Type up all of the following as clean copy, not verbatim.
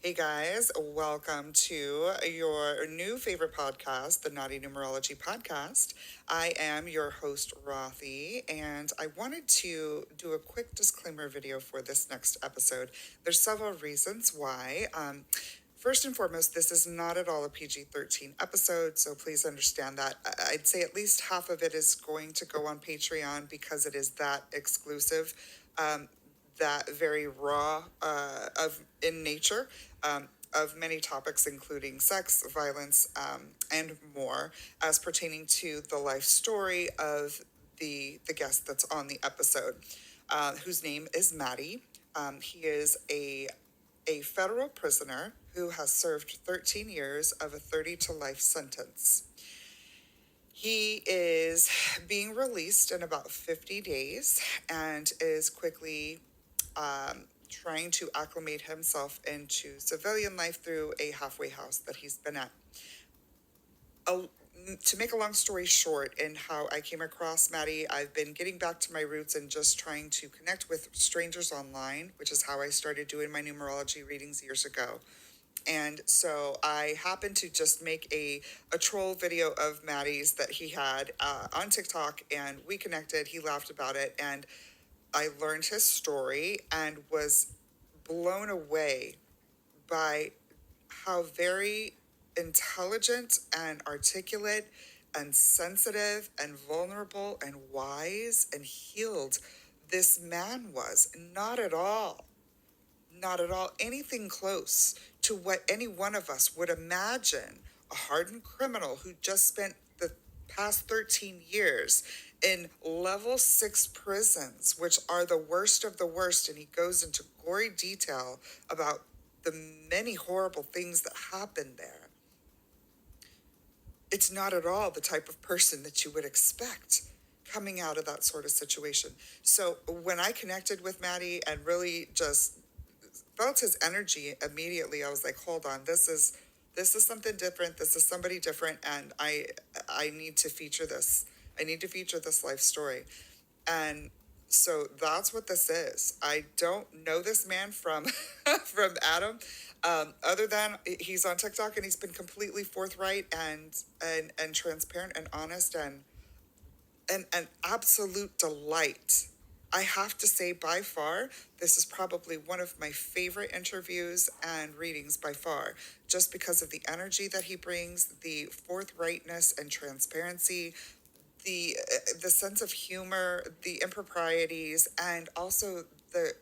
Hey guys, welcome to your new favorite podcast, the Naughty Numerology Podcast. I am your host, Rothy, and I wanted to do a quick disclaimer video for this next episode. There's several reasons why. First and foremost, this is not at all a PG-13 episode, so please understand that. I'd say at least half of it is going to go on Patreon because it is that exclusive. That very raw in nature of many topics, including sex, violence, and more, as pertaining to the life story of the guest that's on the episode, whose name is Matty. He is a federal prisoner who has served 13 years of a 30 to life sentence. He is being released in about 50 days and is quickly trying to acclimate himself into civilian life through a halfway house that he's been at. To make a long story short, in how I came across Matty, I've been getting back to my roots and just trying to connect with strangers online, which is how I started doing my numerology readings years ago. And so I happened to just make a troll video of Matty's that he had on TikTok, and we connected. He laughed about it, and I learned his story and was blown away by how very intelligent and articulate and sensitive and vulnerable and wise and healed this man was. Not at all anything close to what any one of us would imagine a hardened criminal who just spent the past 13 years in level 6 prisons, which are the worst of the worst, and he goes into gory detail about the many horrible things that happened there. It's not at all the type of person that you would expect coming out of that sort of situation. So when I connected with Matty and really just felt his energy immediately, I was like, hold on, this is something different. This is somebody different, and I need to feature this. I need to feature this life story. And so that's what this is. I don't know this man from from Adam, other than he's on TikTok and he's been completely forthright and transparent and honest and an absolute delight. I have to say, by far, this is probably one of my favorite interviews and readings by far, just because of the energy that he brings, the forthrightness and transparency, the sense of humor, the improprieties, and also the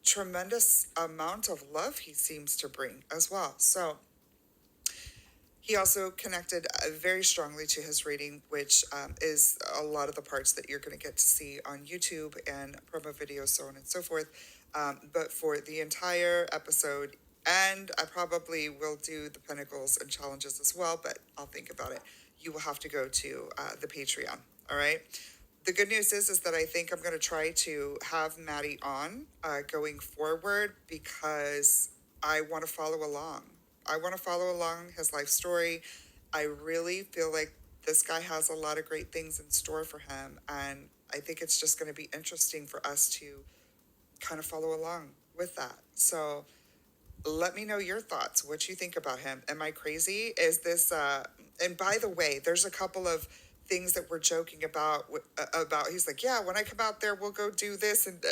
tremendous amount of love he seems to bring as well. So he also connected very strongly to his reading, which is a lot of the parts that you're going to get to see on YouTube and promo videos, so on and so forth. But for the entire episode, and I probably will do the pinnacles and challenges as well, but I'll think about it. You will have to go to the Patreon, all right? The good news is that I think I'm going to try to have Matty on going forward because I want to follow along. I want to follow along his life story. I really feel like this guy has a lot of great things in store for him, and I think it's just going to be interesting for us to kind of follow along with that. So let me know your thoughts, what you think about him. Am I crazy? Is this, and by the way, there's a couple of things that we're joking about, he's like, yeah, when I come out there, we'll go do this. And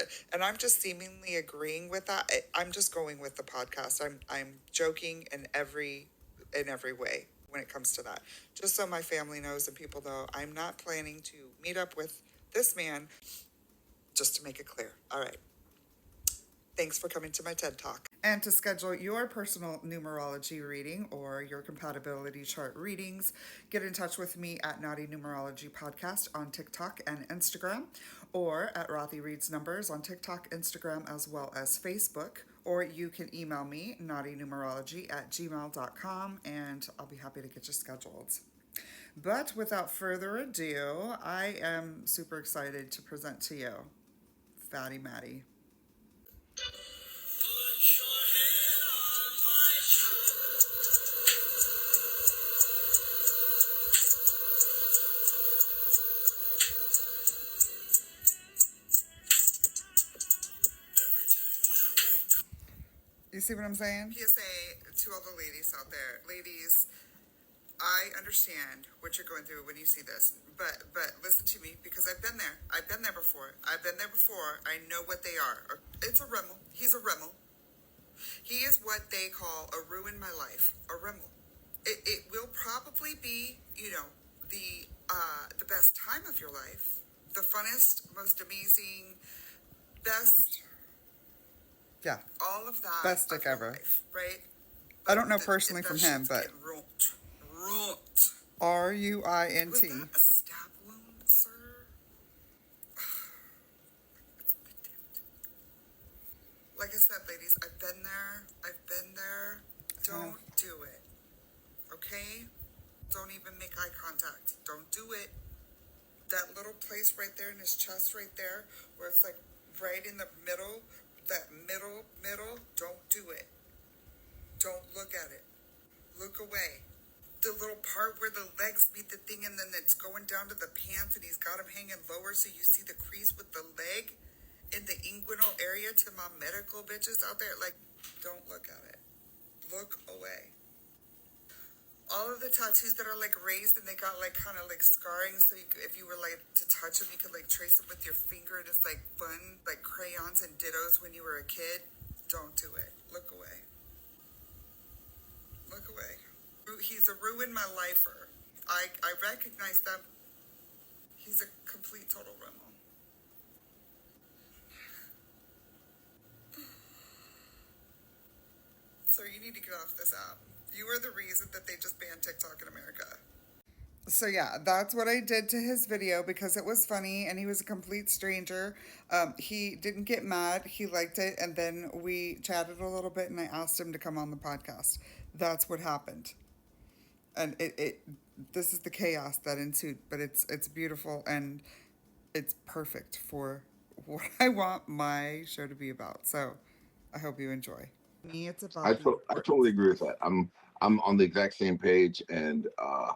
I'm just seemingly agreeing with that. I'm just going with the podcast. I'm joking in every way when it comes to that. Just so my family knows and people know, I'm not planning to meet up with this man, just to make it clear. All right. Thanks for coming to my TED Talk. And to schedule your personal numerology reading or your compatibility chart readings, get in touch with me at Naughty Numerology Podcast on TikTok and Instagram, or at Rothy Reads Numbers on TikTok, Instagram, as well as Facebook. Or you can email me, naughtynumerology@gmail.com, and I'll be happy to get you scheduled. But without further ado, I am super excited to present to you Phatty Matty. You see what I'm saying? PSA to all the ladies out there. Ladies, I understand what you're going through when you see this, but listen to me, because I've been there. I've been there before. I know what they are. It's a Rimmel. He's a Rimmel. He is what they call a ruin my life. A Rimmel. It will probably be, the best time of your life, the funnest, most amazing, best. Yeah. All of that. Best stick ever. Life, right? I don't know personally from him, but. RUINT. Was that a stab wound, sir? Like I said, ladies, I've been there. Don't do it. Okay? Don't even make eye contact. Don't do it. That little place right there in his chest right there, where it's like right in the middle, that middle, don't do it. Don't look at it. Look away. The little part where the legs meet the thing and then it's going down to the pants and he's got him hanging lower so you see the crease with the leg in the inguinal area. To my medical bitches out there, like, don't look at it. Look away. All of the tattoos that are like raised and they got like kind of like scarring, so if you were like to touch them, you could like trace them with your finger. And it's like fun, like crayons and dittos when you were a kid. Don't do it. Look away. Look away. He's a ruin my lifer. I recognize them. He's a complete total Rimmel. So you need to get off this app. You are the reason that they just banned TikTok in America. So yeah, that's what I did to his video because it was funny and he was a complete stranger. He didn't get mad. He liked it. And then we chatted a little bit and I asked him to come on the podcast. That's what happened. And this is the chaos that ensued, but it's beautiful and it's perfect for what I want my show to be about. So I hope you enjoy. Me, it's about I totally agree with that. I'm on the exact same page, and I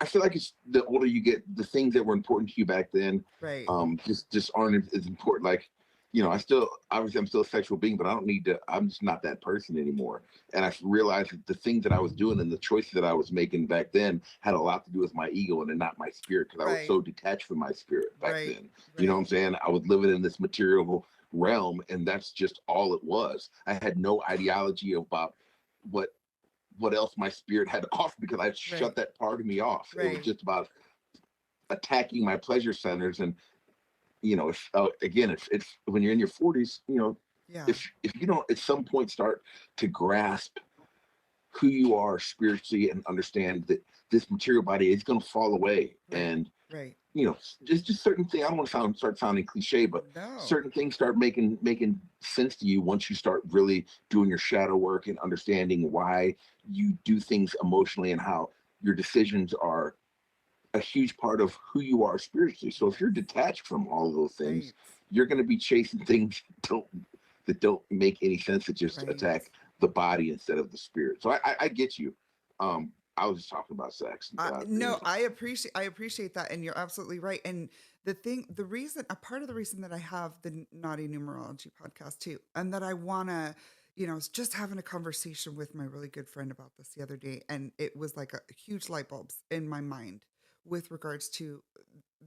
feel like it's the older you get, the things that were important to you back then, right, just aren't as important. Like, I still, obviously I'm still a sexual being, but I don't need to. I'm just not that person anymore. And I realized that the things that I was doing and the choices that I was making back then had a lot to do with my ego and not my spirit, because I was so detached from my spirit back then. You know what I'm saying? I was living in this material realm, and that's just all it was. I had no ideology about what else my spirit had to offer, because I shut that part of me off. It was just about attacking my pleasure centers. And again, it's when you're in your 40s, if you don't at some point start to grasp who you are spiritually and understand that this material body is going to fall away, and just certain things. I don't want to start sounding cliche, but certain things start making sense to you once you start really doing your shadow work and understanding why you do things emotionally and how your decisions are a huge part of who you are spiritually. So if you're detached from all of those things, you're going to be chasing things that don't make any sense, that just attack the body instead of the spirit. So I get you. I was just talking about sex. No, I appreciate that, and you're absolutely right. And a part of the reason that I have the Naughty Numerology podcast too, and that I wanna, just having a conversation with my really good friend about this the other day, and it was like a huge light bulbs in my mind with regards to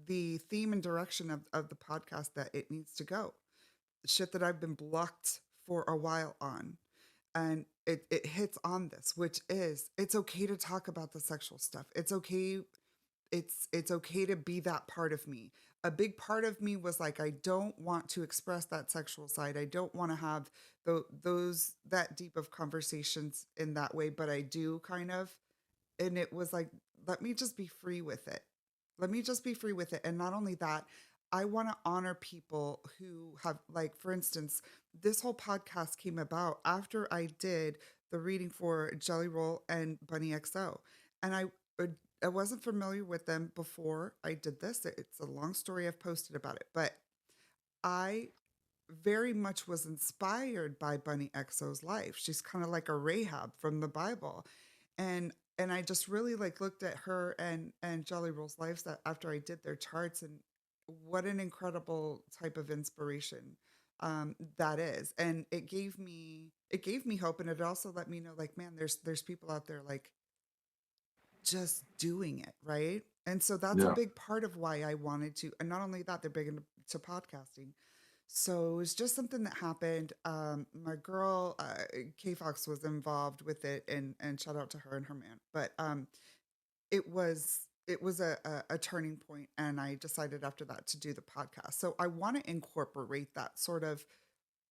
the theme and direction of the podcast, that it needs to go. Shit that I've been blocked for a while on, and it hits on this, which is, it's okay to talk about the sexual stuff. It's okay. It's okay to be that part of me. A big part of me was like, I don't want to express that sexual side. I don't want to have those that deep of conversations in that way, but I do kind of. And it was like, let me just be free with it. Let me just be free with it. And not only that, I want to honor people who have, like, for instance, this whole podcast came about after I did the reading for Jelly Roll and Bunny XO. And uh, I wasn't familiar with them before I did this. It's a long story. I've posted about it, but I very much was inspired by Bunny XO's life. She's kind of like a Rahab from the Bible. And I just really like looked at her and Jelly Roll's lives that after I did their charts, and what an incredible type of inspiration that is. And it gave me hope, and it also let me know, like, man, there's people out there like just doing it, right? And so that's a Yeah. big part of why I wanted to. And not only that, they're big into podcasting. So it was just something that happened. My girl, K Fox, was involved with it, and shout out to her and her man. But it was a turning point, and I decided after that to do the podcast. So I want to incorporate that sort of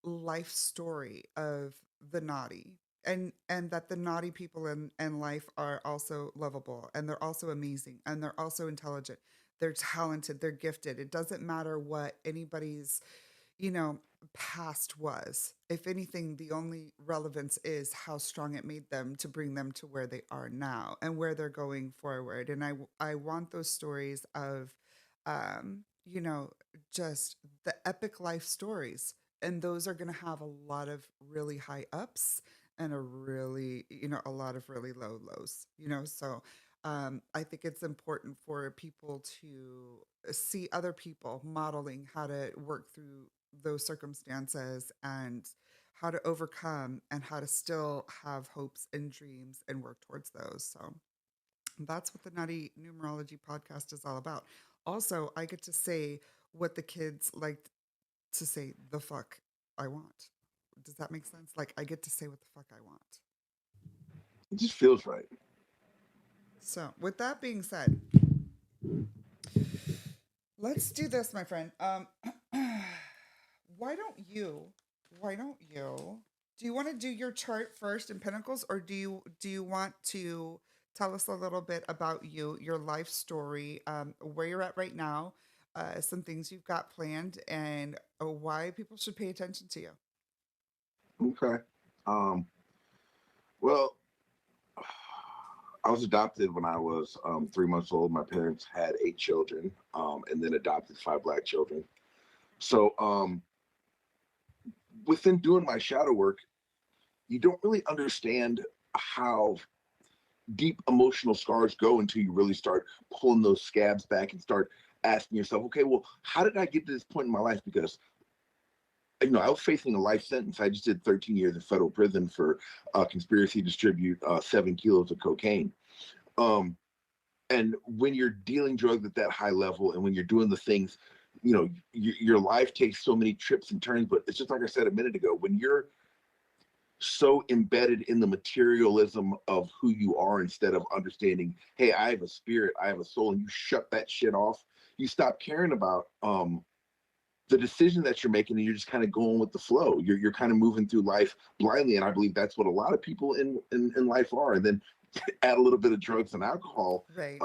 life story of the naughty, and that the naughty people in life are also lovable, and they're also amazing, and they're also intelligent, they're talented, they're gifted. It doesn't matter what anybody's, you know, past was. If anything, the only relevance is how strong it made them to bring them to where they are now and where they're going forward. And I want those stories of, you know, just the epic life stories. And those are going to have a lot of really high ups and a really, you know, a lot of really low lows, you know. So I think it's important for people to see other people modeling how to work through those circumstances and how to overcome and how to still have hopes and dreams and work towards those. So that's what the Nutty Numerology podcast is all about. Also, I get to say what the kids like to say, the fuck I want. Does that make sense? Like, I get to say what the fuck I want. It just feels right. So, with that being said, let's do this, my friend. Why don't you? Why don't you? Do you want to do your chart first in Pentacles, or do you want to tell us a little bit about you, your life story, where you're at right now, some things you've got planned, and why people should pay attention to you? Okay. Um, well, I was adopted when I was 3 months old. My parents had 8 children, and then adopted 5 Black children. So within doing my shadow work, you don't really understand how deep emotional scars go until you really start pulling those scabs back and start asking yourself, okay, well, how did I get to this point in my life? Because I was facing a life sentence. I just did 13 years in federal prison for conspiracy to distribute 7 kilos of cocaine. Um, and when you're dealing drugs at that high level, and when you're doing the things, your life takes so many trips and turns. But it's just like I said a minute ago, when you're so embedded in the materialism of who you are, instead of understanding, hey, I have a spirit, I have a soul, and you shut that shit off, you stop caring about the decision that you're making, and you're just kind of going with the flow. You're kind of moving through life blindly, and I believe that's what a lot of people in life are. And then add a little bit of drugs and alcohol Right.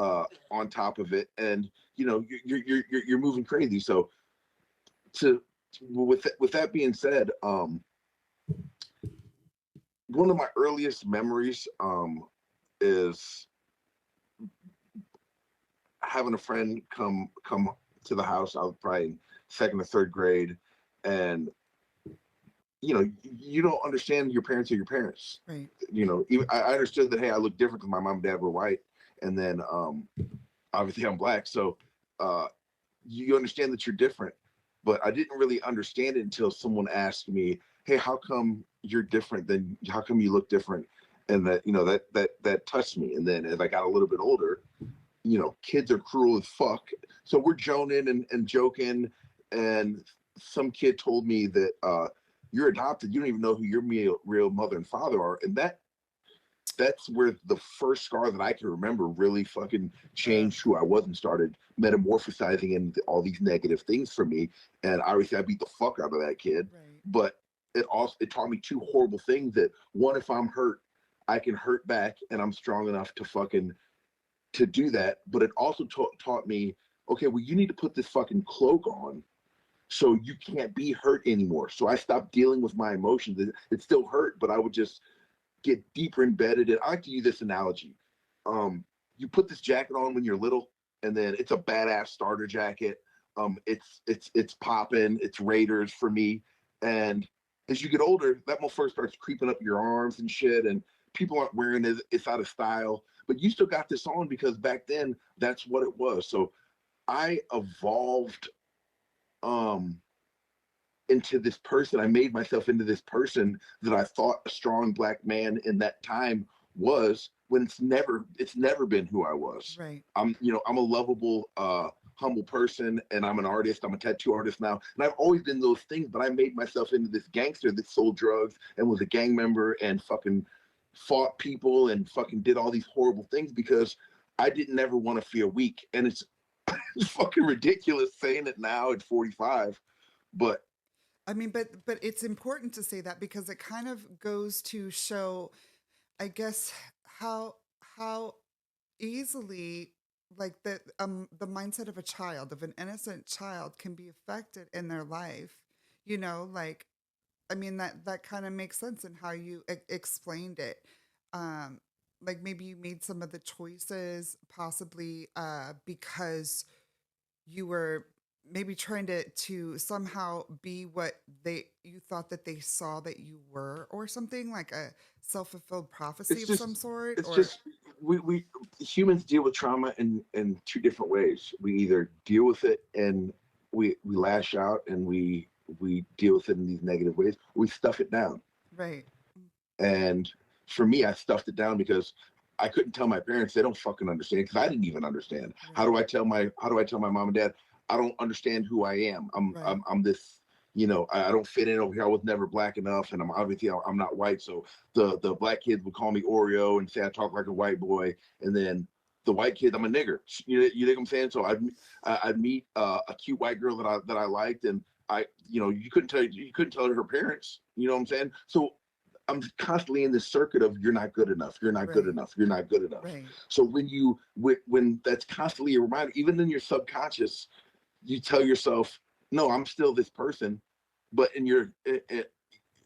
on top of it, and you're moving crazy. So to with that being said, one of my earliest memories is having a friend come to the house. I was probably in second or third grade, and you don't understand your parents are your parents. Right. Even I understood that, hey, I look different because my mom and dad were white, and then obviously I'm Black, so uh, you understand that you're different. But I didn't really understand it until someone asked me, hey, how come you're different? Then how come you look different? And that touched me. And then as I got a little bit older, kids are cruel as fuck. So we're joning and joking, and some kid told me that you're adopted. You don't even know who your real mother and father are, and that's where the first scar that I can remember really fucking Uh, changed who I was and started metamorphosizing into all these negative things for me. And obviously, I beat the fuck out of that kid, right. but it taught me two horrible things. That one, if I'm hurt, I can hurt back, and I'm strong enough to fucking to do that. But it also taught me, okay, well, you need to put this fucking cloak on so you can't be hurt anymore. So I stopped dealing with my emotions. It still hurt, but I would just get deeper embedded in. I like to use this analogy. You put this jacket on when you're little, and then it's a badass starter jacket. It's popping. It's Raiders for me. And as you get older, that motherfucker starts creeping up your arms and shit, and people aren't wearing it. It's out of style. But you still got this on because back then that's what it was. So I evolved um into this person. I made myself into this person that I thought a strong black man in that time was, when it's never been who I was. Right. I'm a lovable, humble person, and I'm an artist. I'm a tattoo artist now, and I've always been those things. But I made myself into this gangster that sold drugs and was a gang member and fucking fought people and fucking did all these horrible things because I didn't ever want to feel weak. And it's fucking ridiculous saying it now at 45, but I mean, but it's important to say that because it kind of goes to show, I guess, how easily, like, the mindset of a child, of an innocent child, can be affected in their life. Like, I mean, that kind of makes sense in how you explained it. Um, like, maybe you made some of the choices possibly because you were maybe trying to somehow be what you thought that they saw that you were, or something, like a self-fulfilled prophecy it's of some just sort, it's or just we humans deal with trauma in two different ways. We either deal with it and we lash out and we deal with it in these negative ways. We stuff it down. right. And for me, I stuffed it down because I couldn't tell my parents. They don't fucking understand because I didn't even understand. Right. How do I tell my mom and dad? I don't understand who I am. I'm Right. I'm this. I don't fit in over here. I was never black enough, and I'm not white. So the black kids would call me Oreo and say I talk like a white boy, and then the white kids, I'm a nigger. You think I'm saying? So I'd meet a cute white girl that I liked, and you couldn't tell her parents. You know what I'm saying? So I'm constantly in this circuit of you're not good enough, you're not good Right. enough, you're not good enough. Right. So when that's constantly a reminder, even in your subconscious, you tell yourself, no, I'm still this person, but you're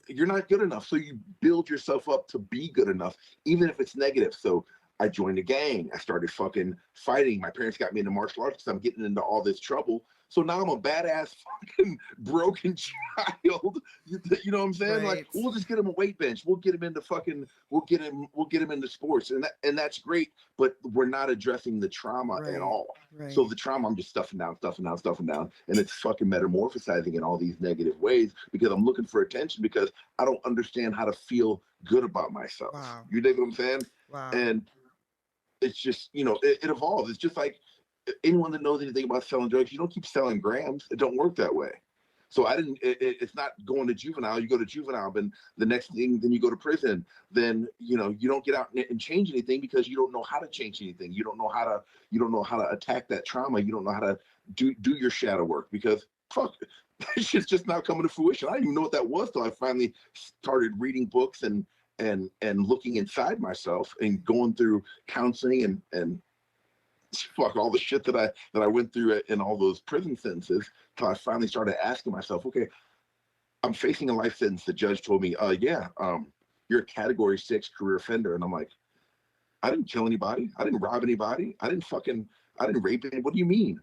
not good enough. So you build yourself up to be good enough, even if it's negative. So I joined a gang. I started fucking fighting. My parents got me into martial arts because I'm getting into all this trouble. So now I'm a badass fucking broken child. You know what I'm saying? Like, Right. we'll just get him a weight bench. We'll get him into sports, and that's great. But we're not addressing the trauma at Right. all. So Right. the trauma, I'm just stuffing down, stuffing down, stuffing down, and it's fucking metamorphosizing in all these negative ways because I'm looking for attention because I don't understand how to feel good about myself. Wow. You dig what I'm saying? Wow. And it's just, it evolves. It's just like anyone that knows anything about selling drugs, you don't keep selling grams. It don't work that way. So I didn't. It's not going to juvenile. You go to juvenile, then the next thing, then you go to prison. Then you don't get out and change anything because you don't know how to change anything. You don't know how to. You don't know how to attack that trauma. You don't know how to do your shadow work because fuck, it's just not coming to fruition. I didn't even know what that was till I finally started reading books and looking inside myself and going through counseling and fuck all the shit that I went through in all those prison sentences till I finally started asking myself, okay, I'm facing a life sentence. The judge told me, yeah, you're a category 6 career offender. And I'm like, I didn't kill anybody. I didn't rob anybody. I didn't rape anybody. What do you mean?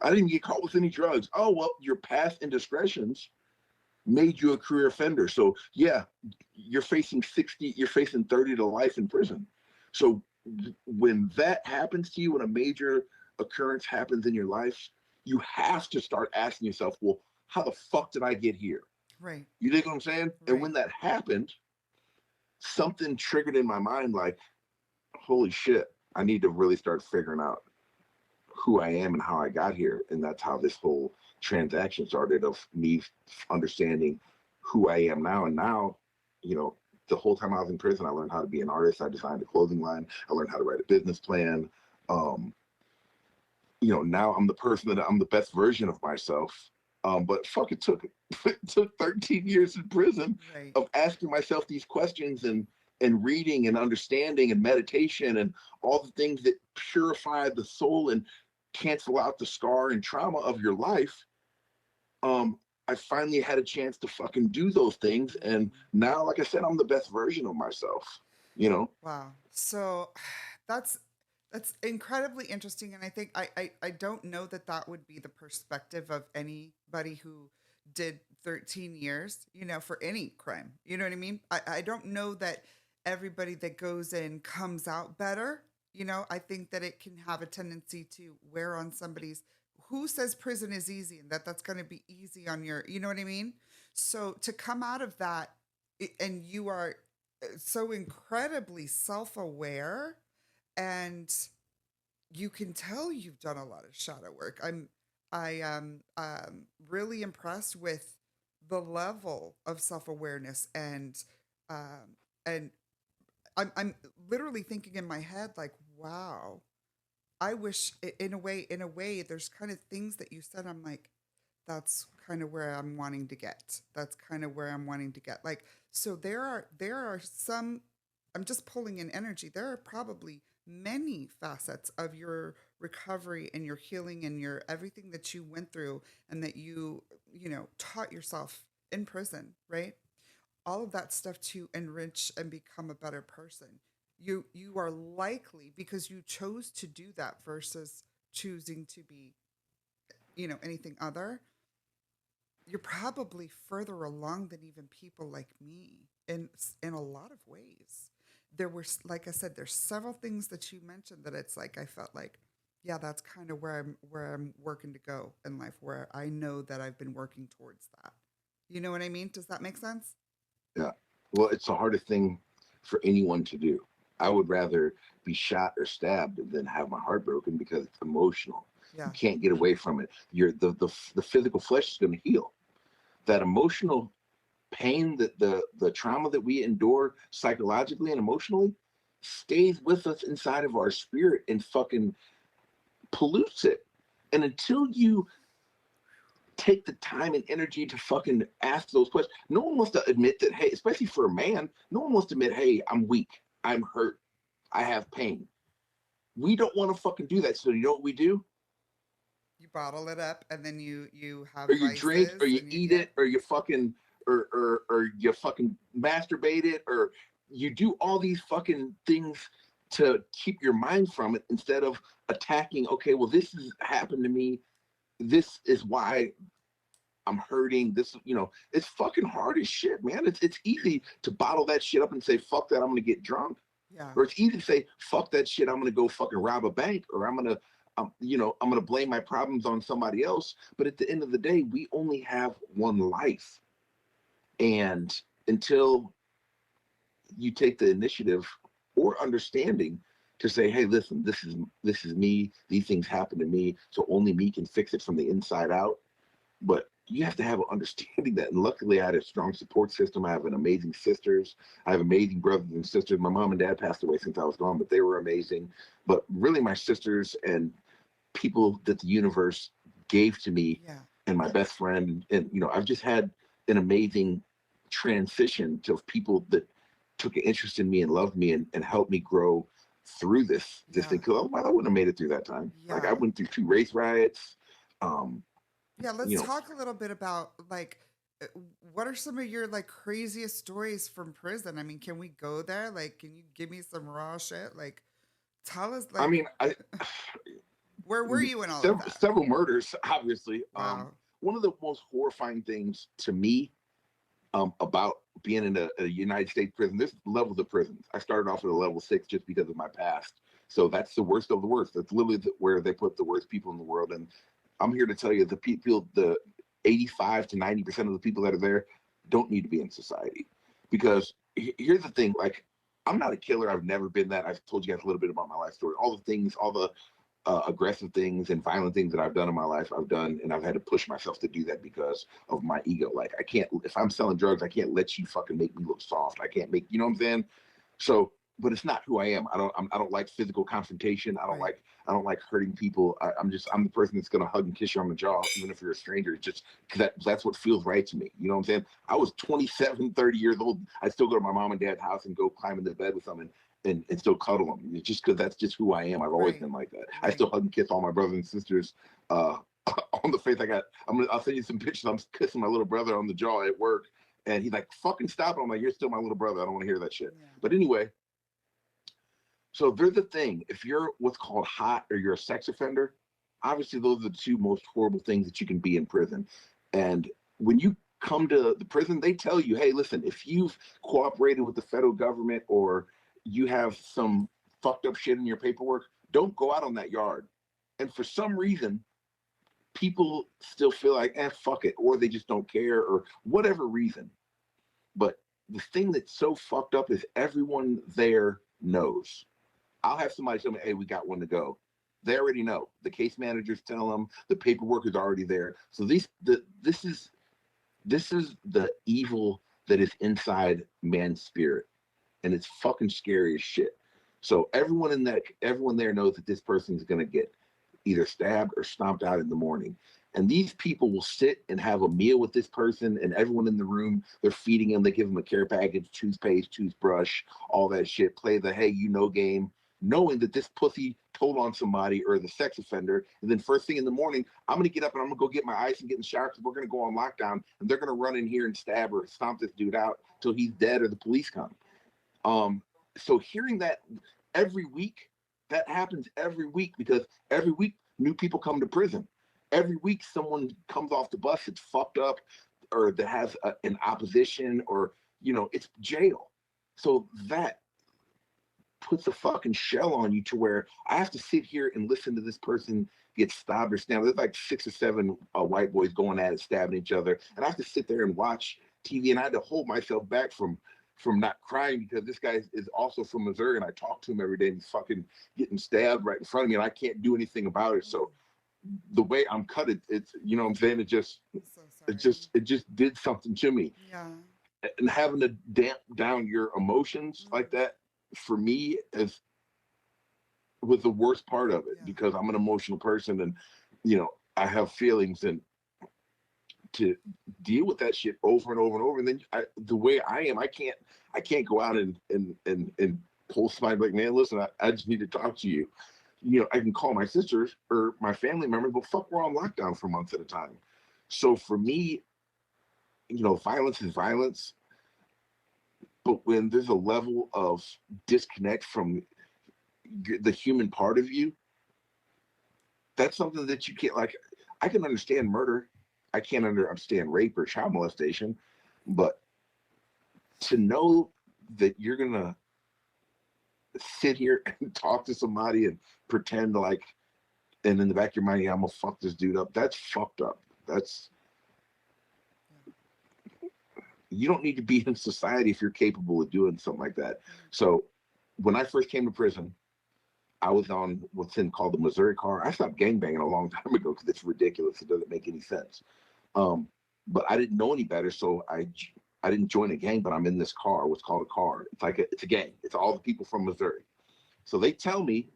I didn't get caught with any drugs. Oh, well, your past indiscretions made you a career offender. So yeah, you're facing 30 to life in prison. So when that happens to you, when a major occurrence happens in your life, you have to start asking yourself, well, how the fuck did I get here? Right. You dig what I'm saying? And Right. when that happened, something triggered in my mind like, holy shit, I need to really start figuring out who I am and how I got here. And that's how this whole transaction started of me understanding who I am now. And now, you know, the whole time I was in prison, I learned how to be an artist. I designed a clothing line. I learned how to write a business plan. Um, now I'm the person that I'm the best version of myself. But fuck, it took 13 years in prison Right. of asking myself these questions and reading and understanding and meditation and all the things that purify the soul and cancel out the scar and trauma of your life. I finally had a chance to fucking do those things, and now, like I said, I'm the best version of myself. You know, Wow. So that's that's incredibly interesting, and I think I don't know that that would be the perspective of anybody who did 13 years, for any crime. You know what I mean? I don't know that everybody that goes in comes out better. I think that it can have a tendency to wear on somebody's who says prison is easy and that's going to be easy on your, you know what I mean? So to come out of that and you are so incredibly self-aware, and you can tell you've done a lot of shadow work. I am really impressed with the level of self-awareness, um and I'm literally thinking in my head like, wow, I wish in a way there's kind of things that you said, I'm like, that's kind of where I'm wanting to get. That's kind of where I'm wanting to get. Like, so there are some, I'm just pulling in energy. There are probably many facets of your recovery and your healing and your everything that you went through and that you taught yourself in prison, right? All of that stuff to enrich and become a better person. You are likely, because you chose to do that versus choosing to be, anything other, you're probably further along than even people like me in a lot of ways. There were, like I said, there's several things that you mentioned that it's like I felt like, yeah, that's kind of where I'm working to go in life, where I know that I've been working towards that. You know what I mean? Does that make sense? Yeah. Well, it's the hardest thing for anyone to do. I would rather be shot or stabbed than have my heart broken because it's emotional. You Yeah. can't get away from it. The physical flesh is going to heal. That emotional pain, that the trauma that we endure psychologically and emotionally stays with us inside of our spirit and fucking pollutes it. And until you take the time and energy to fucking ask those questions, no one wants to admit that, hey, especially for a man, no one wants to admit, hey, I'm weak, I'm hurt, I have pain. We don't want to fucking do that. So you know what we do? You bottle it up and then you have Or you drink, or vices you and eat yeah. it, or you fucking, or you fucking masturbate it, or you do all these fucking things to keep your mind from it instead of attacking. Okay, well, this has happened to me. This is why I'm hurting. It's fucking hard as shit, man. It's easy to bottle that shit up and say, fuck that, I'm gonna get drunk. Yeah. Or it's easy to say, fuck that shit, I'm gonna go fucking rob a bank, or I'm gonna blame my problems on somebody else. But at the end of the day, we only have one life. And until you take the initiative or understanding to say, hey, listen, this is me, these things happen to me, so only me can fix it from the inside out. But you have to have an understanding that. And luckily, I had a strong support system. I have an amazing sisters. I have amazing brothers and sisters. My mom and dad passed away since I was gone, but they were amazing. But really, my sisters and people that the universe gave to me, Yeah. and my best friend, and I've just had an amazing transition to people that took an interest in me and loved me and helped me grow through this thing. Yeah. Because otherwise, I wouldn't have made it through that time. Like I Yeah. went through 2 race riots. Um, Yeah, you let's know, talk a little bit about like uh, what are some of your like craziest stories from prison? I mean, can we go there? Like, can you give me some raw shit? Like, tell us I like mean, I where were you in all of that? several murders, obviously. Wow. One of the most horrifying things to me about being in a United States prison, there's levels of prisons. I started off at a level 6 just because of my past. So that's the worst of the worst. That's literally where they put the worst people in the world. And I'm here to tell you, the 85 to 90% of the people that are there don't need to be in society. Because here's the thing, like, I'm not a killer. I've never been that. I've told you guys a little bit about my life story. All the things, all the aggressive things and violent things that I've done in my life, I've done, and I've had to push myself to do that because of my ego. Like, I can't, if I'm selling drugs, I can't let you fucking make me look soft. I can't make, you know what I'm saying? So, but it's not who I am. I don't like physical confrontation. Right. I don't like hurting people. I'm the person that's gonna hug and kiss you on the jaw, even if you're a stranger. It's just because that's what feels right to me. You know what I'm saying? I was 27, 30 years old. I still go to my mom and dad's house and go climb into bed with them and still cuddle them. It's just because that's just who I am. I've always Right. been like that. I Right. still hug and kiss all my brothers and sisters. Uh, on the face, I'll send you some pictures. I'm kissing my little brother on the jaw at work, and he's like, "Fucking stop it!" I'm like, "You're still my little brother. I don't want to hear that shit." Yeah. But anyway, so they're the thing. If you're what's called hot or you're a sex offender, obviously those are the two most horrible things that you can be in prison. And when you come to the prison, they tell you, hey, listen, if you've cooperated with the federal government or you have some fucked up shit in your paperwork, don't go out on that yard. And for some reason, people still feel like, fuck it, or they just don't care, or whatever reason. But the thing that's so fucked up is everyone there knows. I'll have somebody tell me, hey, we got one to go. They already know. The case managers tell them, the paperwork is already there. So this is the evil that is inside man's spirit. And it's fucking scary as shit. So everyone there knows that this person is gonna get either stabbed or stomped out in the morning. And these people will sit and have a meal with this person, and everyone in the room, they're feeding them, they give them a care package, toothpaste, toothbrush, all that shit, play the hey, you know game, knowing that this pussy told on somebody or the sex offender. And then first thing in the morning, I'm going to get up and I'm going to go get my ice and get in the shower because we're going to go on lockdown, and they're going to run in here and stab or stomp this dude out till he's dead or the police come. So hearing that every week, that happens every week, because every week new people come to prison. Every week someone comes off the bus that's fucked up or that has an opposition, or, it's jail. So that puts a fucking shell on you to where I have to sit here and listen to this person get stabbed or stabbed. There's like 6 or 7 white boys going at it, stabbing each other. And I have to sit there and watch TV, and I had to hold myself back from not crying, because this guy is also from Missouri, and I talk to him every day, and he's fucking getting stabbed right in front of me, and I can't do anything about it. So the way I'm cut, it's what I'm saying, it just did something to me. Yeah. And having to damp down your emotions like that, for me, was the worst part of it, because I'm an emotional person, and I have feelings, and to deal with that shit over and over and over. And then the way I am, I can't go out and pull somebody like, man, listen, I just need to talk to you. I can call my sisters or my family members, but fuck, we're on lockdown for months at a time. So for me, violence is violence. But when there's a level of disconnect from the human part of you, that's something that you can't, like, I can understand murder. I can't understand rape or child molestation, but to know that you're going to sit here and talk to somebody and pretend like, and in the back of your mind, yeah, I'm going to fuck this dude up. That's fucked up. You don't need to be in society if you're capable of doing something like that. So when I first came to prison, I was on what's called the Missouri car. I stopped gangbanging a long time ago because it's ridiculous. It doesn't make any sense. But I didn't know any better, so I didn't join a gang, but I'm in this car, what's called a car. It's like it's a gang. It's all the people from Missouri. So they tell me,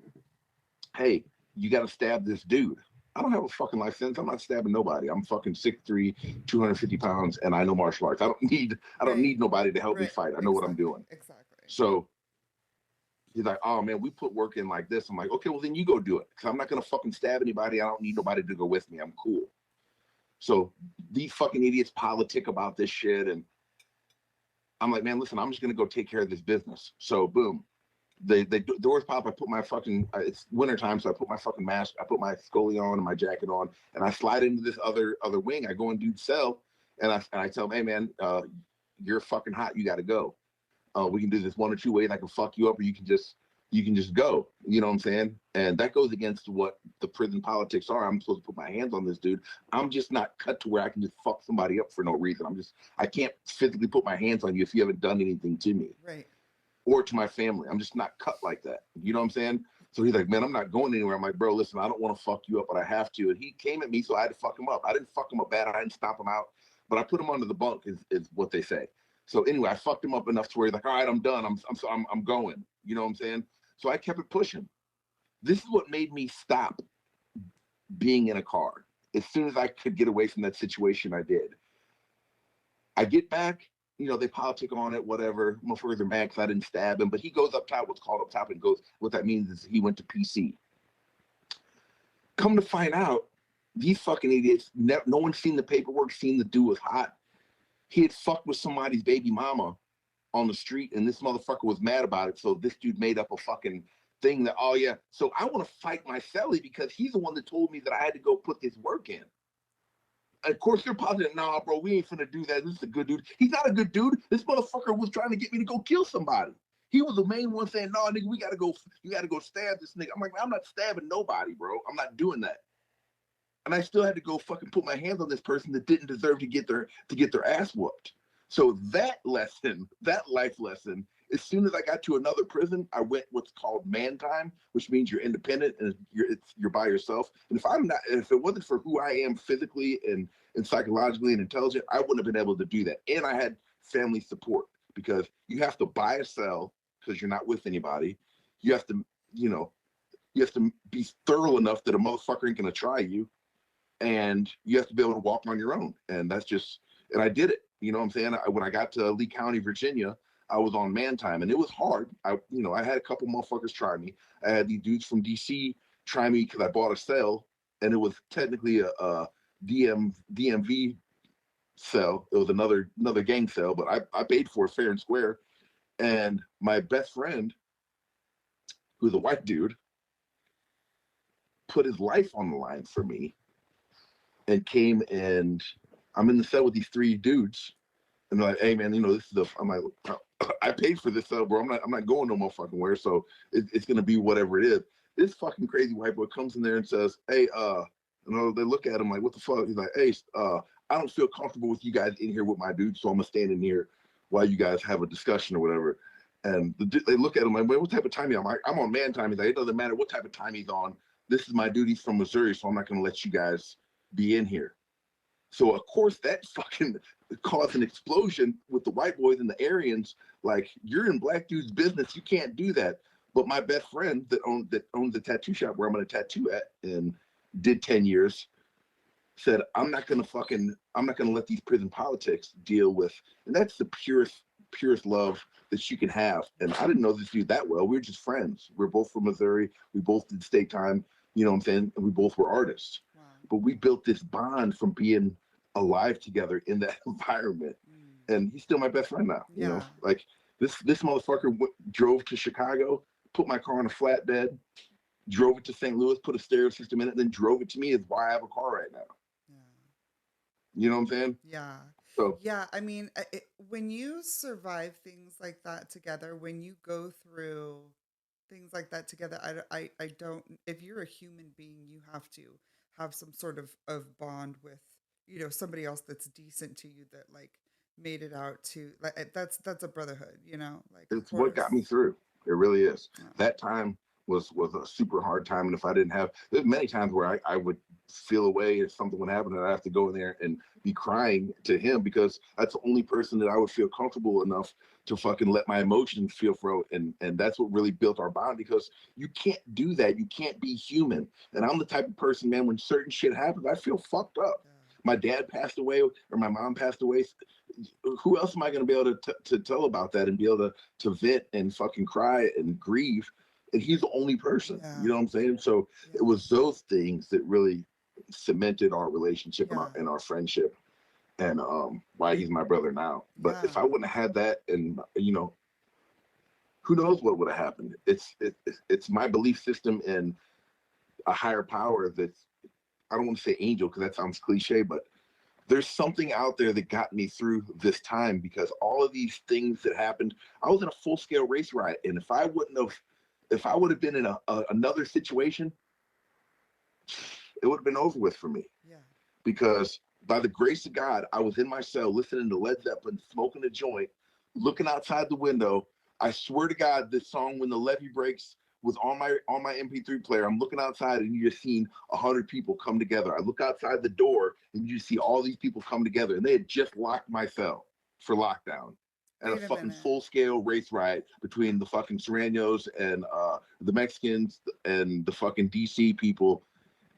hey, you got to stab this dude. I don't have a fucking license. I'm not stabbing nobody. I'm fucking 6'3", 250 pounds, and I know martial arts. I don't need nobody to help me fight. I know what I'm doing. Exactly. So he's like, oh man, we put work in like this. I'm like, okay, well then you go do it, because I'm not gonna fucking stab anybody. I don't need nobody to go with me. I'm cool. So these fucking idiots politic about this shit, and I'm like, man, listen, I'm just gonna go take care of this business. So boom, the doors pop. I put my fucking, it's wintertime, so I put my fucking mask, I put my scully on and my jacket on, and I slide into this other wing. I go in dude's cell, and I tell him, hey man, you're fucking hot. You got to go. We can do this one or two ways. I can fuck you up, or you can just go. You know what I'm saying? And that goes against what the prison politics are. I'm supposed to put my hands on this dude. I'm just not cut to where I can just fuck somebody up for no reason. I can't physically put my hands on you if you haven't done anything to me. Right. Or to my family. I'm just not cut like that. You know what I'm saying? So he's like, man, I'm not going anywhere. I'm like, bro, listen, I don't want to fuck you up, but I have to. And he came at me, so I had to fuck him up. I didn't fuck him up bad. I didn't stomp him out, but I put him under the bunk, is what they say. So anyway, I fucked him up enough to where he's like, all right, I'm done. I'm going. You know what I'm saying? So I kept it pushing. This is what made me stop being in a car. As soon as I could get away from that situation, I did. I get back, they politic on it, whatever. Motherfuckers are mad because I didn't stab him, but he goes up top, what's called up top, and goes, what that means is he went to PC. Come to find out, these fucking idiots, no one's seen the paperwork, seen the dude was hot. He had fucked with somebody's baby mama on the street, and this motherfucker was mad about it. So this dude made up a fucking thing that, oh yeah. So I want to fight my cellie because he's the one that told me that I had to go put this work in. Of course, they're positive, nah, bro, we ain't finna do that. This is a good dude. He's not a good dude. This motherfucker was trying to get me to go kill somebody. He was the main one saying, no, nigga, you gotta go stab this nigga. I'm like, I'm not stabbing nobody, bro. I'm not doing that. and I still had to go fucking put my hands on this person that didn't deserve to get their ass whooped. So that lesson, that life lesson, as soon as I got to another prison, I went what's called man time, which means you're independent and you're by yourself. And if it wasn't for who I am physically and psychologically and intelligent, I wouldn't have been able to do that. And I had family support because you have to buy a cell because you're not with anybody. You have to, you know, you have to be thorough enough that a motherfucker ain't gonna try you, and you have to be able to walk on your own. And and I did it. You know what I'm saying? When I got to Lee County, Virginia, I was on man time, and it was hard. I had a couple motherfuckers try me. I had these dudes from DC try me because I bought a cell, and it was technically a DMV cell. It was another gang cell, but I paid for it fair and square. And my best friend, who's a white dude, put his life on the line for me and came, and I'm in the cell with these three dudes, and they're like, "Hey man, this is I'm like, I paid for this cell, bro. I'm not going no motherfucking where, so it's gonna be whatever it is." This fucking crazy white boy comes in there and says, "Hey, they look at him like, what the fuck?" He's like, "Hey, I don't feel comfortable with you guys in here with my dude, so I'm gonna stand in here while you guys have a discussion or whatever." And they look at him like, "Wait, what type of time?" I'm like, "I'm on man time." He's like, "It doesn't matter what type of time he's on. This is my duty from Missouri, so I'm not gonna let you guys be in here." So of course that fucking caused an explosion with the white boys and the Aryans. Like, you're in black dude's business, you can't do that. But my best friend that owns the tattoo shop where I'm gonna tattoo at and did 10 years said, I'm not gonna let these prison politics deal with, and that's the purest love that you can have. And I didn't know this dude that well. We were just friends. We're both from Missouri. We both did state time, you know what I'm saying? And we both were artists. Wow. But we built this bond from being alive together in that environment. And he's still my best friend now. Yeah. You know, like this motherfucker drove to Chicago, put my car on a flatbed, drove it to St. Louis, put a stereo system in it, and then drove it to me. Is why I have a car right now. Yeah. You know what I'm saying? Yeah. So yeah, I mean, when you survive things like that together, when you go through things like that together, I don't. If you're a human being, you have to have some sort of bond with somebody else that's decent to you, that like made it out to, like, that's a brotherhood, like it's what got me through. It really is. Yeah. That time was a super hard time, and if I didn't have, there's many times where I would feel away if something would happen, and I have to go in there and be crying to him, because that's the only person that I would feel comfortable enough to fucking let my emotions feel for, and that's what really built our bond, because you can't do that. You can't be human. And I'm the type of person, man, when certain shit happens, I feel fucked up. Yeah. My dad passed away, or my mom passed away. Who else am I going to be able to tell about that and be able to vent and fucking cry and grieve? And he's the only person. Yeah. You know what I'm saying? So yeah. It was those things that really cemented our relationship, yeah, and our friendship, and why he's my brother now. But yeah, if I wouldn't have had that, and who knows what would have happened. It's my belief system in a higher power that's, I don't want to say angel because that sounds cliche, but there's something out there that got me through this time, because all of these things that happened, I was in a full-scale race riot, and if I would have been in another situation, it would have been over with for me. Yeah. Because by the grace of God, I was in my cell listening to Led Zeppelin, smoking a joint, looking outside the window. I swear to God, this song, When the Levee Breaks, was on my MP3 player. I'm looking outside, and you just seen 100 people come together. I look outside the door, and you see all these people come together, and they had just locked my cell for lockdown. And a fucking full-scale race riot between the fucking Serranos and the Mexicans and the fucking DC people.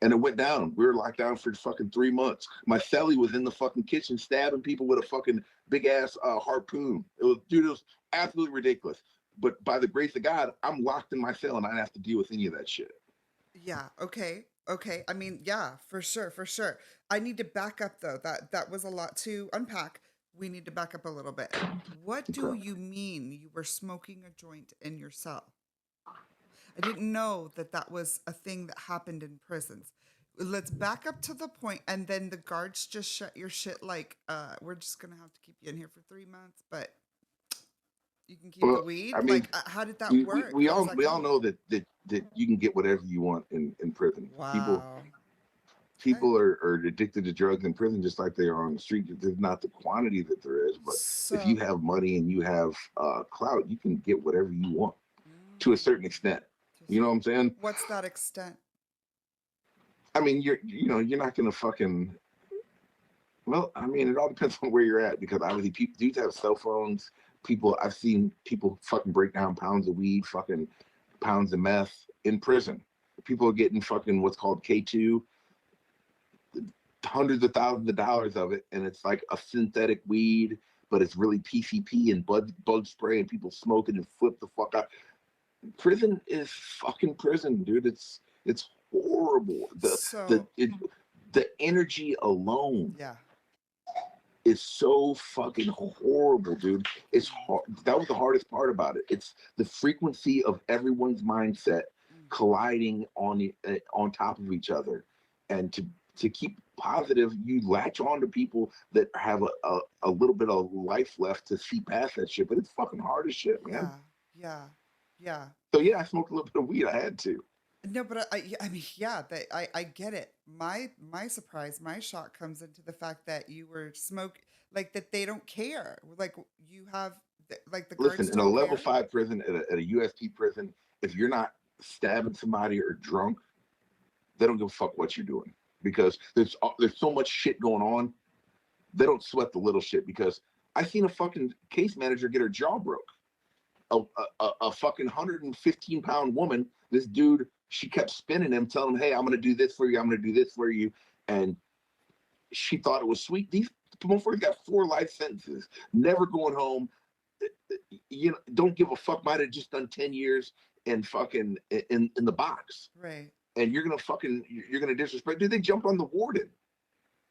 And it went down. We were locked down for fucking 3 months. My cellie was in the fucking kitchen stabbing people with a fucking big-ass harpoon. It was absolutely ridiculous. But by the grace of God, I'm locked in my cell, and I don't have to deal with any of that shit. Yeah, okay. I mean, yeah, for sure. I need to back up, though. That was a lot to unpack. We need to back up a little bit. What do you mean you were smoking a joint in your cell? I didn't know that was a thing that happened in prisons. Let's back up to the point, and then the guards just shut your shit like, we're just going to have to keep you in here for 3 months, but you can keep the weed? I mean, like, how did that work? We all know that you can get whatever you want in prison. Wow. Okay. People are addicted to drugs in prison just like they are on the street. There's not the quantity that there is, but if you So, have money and you have clout, you can get whatever you want to a mm, certain extent. You know what I'm saying? what's that extent? I mean, you're not gonna fucking. Well, I mean, it all depends on where you're at because obviously people dudes have cell phones. I've seen people fucking break down pounds of weed, fucking pounds of meth in prison. People are getting fucking what's called K2, hundreds of thousands of dollars of it, and it's like a synthetic weed, but it's really PCP and bug spray, and people smoke it and flip the fuck out. Prison is fucking prison, dude. It's horrible. So, The energy alone yeah. is so fucking horrible, dude. It's Mm, hard. That was the hardest part about it. It's the frequency of everyone's mindset mm, colliding on top of each other, and to keep positive, you latch on to people that have a little bit of life left to see past that shit. But it's fucking hard as shit, man. yeah. Yeah. Yeah. So yeah, I smoked a little bit of weed. I had to. No, but I mean, yeah, I get it. My surprise, my shock comes into the fact that you were smoke like that they don't care. Like you have like the Listen, guards in a don't level care. 5 prison, at a USP prison, if you're not stabbing somebody or drunk, they don't give a fuck what you're doing because there's so much shit going on. They don't sweat the little shit because I seen a fucking case manager get her jaw broke. A fucking 115-pound woman. This dude, she kept spinning him, telling him, "Hey, I'm gonna do this for you. I'm gonna do this for you," and she thought it was sweet. These motherfuckers got 4 life sentences, never going home. You know, don't give a fuck. Might have just done 10 years and fucking in the box. Right. And you're gonna disrespect. Dude, they jumped on the warden.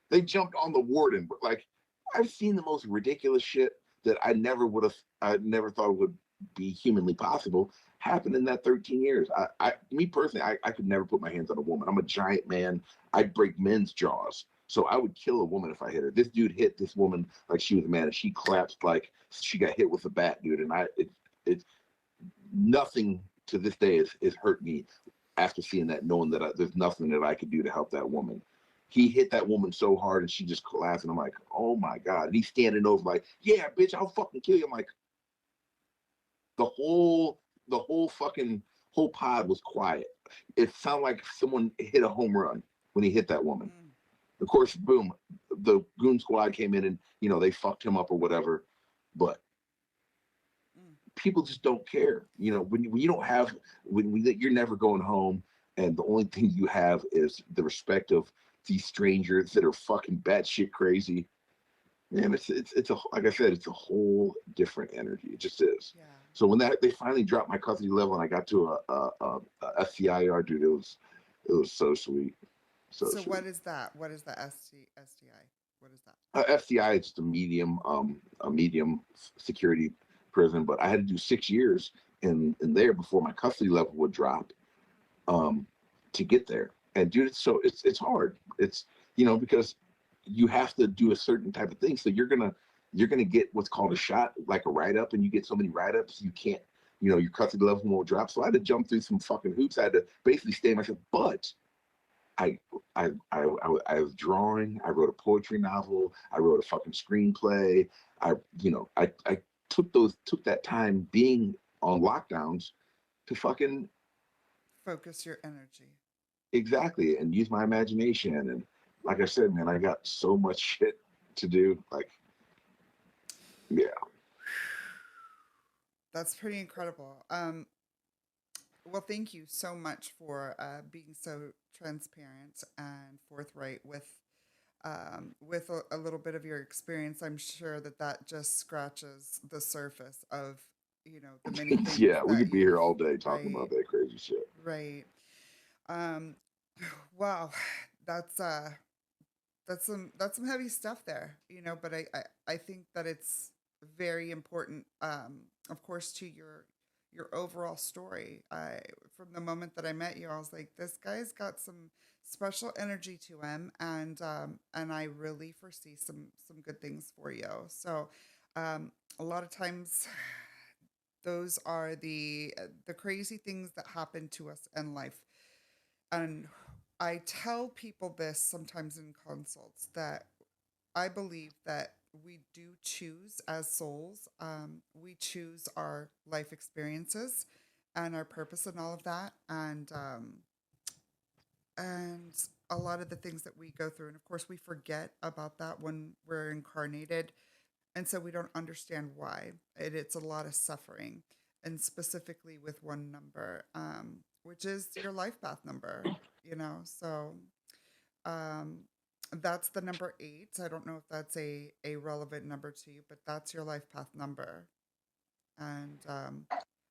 They jumped on the warden. But like, I've seen the most ridiculous shit that I never thought would be humanly possible happen in that 13 years. Me personally, I could never put my hands on a woman. I'm a giant man. I'd break men's jaws. So I would kill a woman if I hit her. This dude hit this woman like she was a man, and she collapsed like she got hit with a bat, dude. And it's nothing to this day is hurt me after seeing that, knowing that there's nothing that I could do to help that woman. He hit that woman so hard and she just collapsed. And I'm like, oh my God. And he's standing over like, yeah, bitch, I'll fucking kill you. I'm like, the whole fucking whole pod was quiet. It sounded like someone hit a home run when he hit that woman. Mm, Of course, boom, the goon squad came in and, they fucked him up or whatever. But mm. people just don't care. When you don't have, you're never going home, and the only thing you have is the respect of these strangers that are fucking batshit crazy. Man, it's a like I said, it's a whole different energy. It just is. Yeah. So when they finally dropped my custody level and I got to a SCIR, dude, it was so sweet, so So what sweet. is that? What is the STI? What is that? FCI, it's a medium security prison, but I had to do 6 years in there before my custody level would drop, um, to get there. And dude, it's hard. It's because you have to do a certain type of thing. So you're gonna get what's called a shot, like a write up, and you get so many write ups, you can't. Your custody level won't drop. So I had to jump through some fucking hoops. I had to basically stay myself. But I, I was drawing. I wrote a poetry novel. I wrote a fucking screenplay. I took that time being on lockdowns to fucking Focus your energy. exactly and use my imagination. And like I said, man, I got so much shit to do. Like, yeah, That's pretty incredible. Well, thank you so much for being so transparent and forthright with a little bit of your experience. I'm sure that that just scratches the surface of the many things yeah, we that could be here you've all day talking right about that crazy shit. right. Um, wow, that's uh that's some heavy stuff there, but I think that it's very important, of course, to your overall story. From the moment that I met you, I was like, this guy's got some special energy to him, and I really foresee some good things for you. So, a lot of times, those are the crazy things that happen to us in life, and I tell people this sometimes in consults that I believe that we do choose as souls. We choose our life experiences and our purpose and all of that, and a lot of the things that we go through. And of course, we forget about that when we're incarnated, and so we don't understand why. It's a lot of suffering, and specifically with one number, which is your life path number. So um, that's the number 8. I don't know if that's a relevant number to you, but that's your life path number. And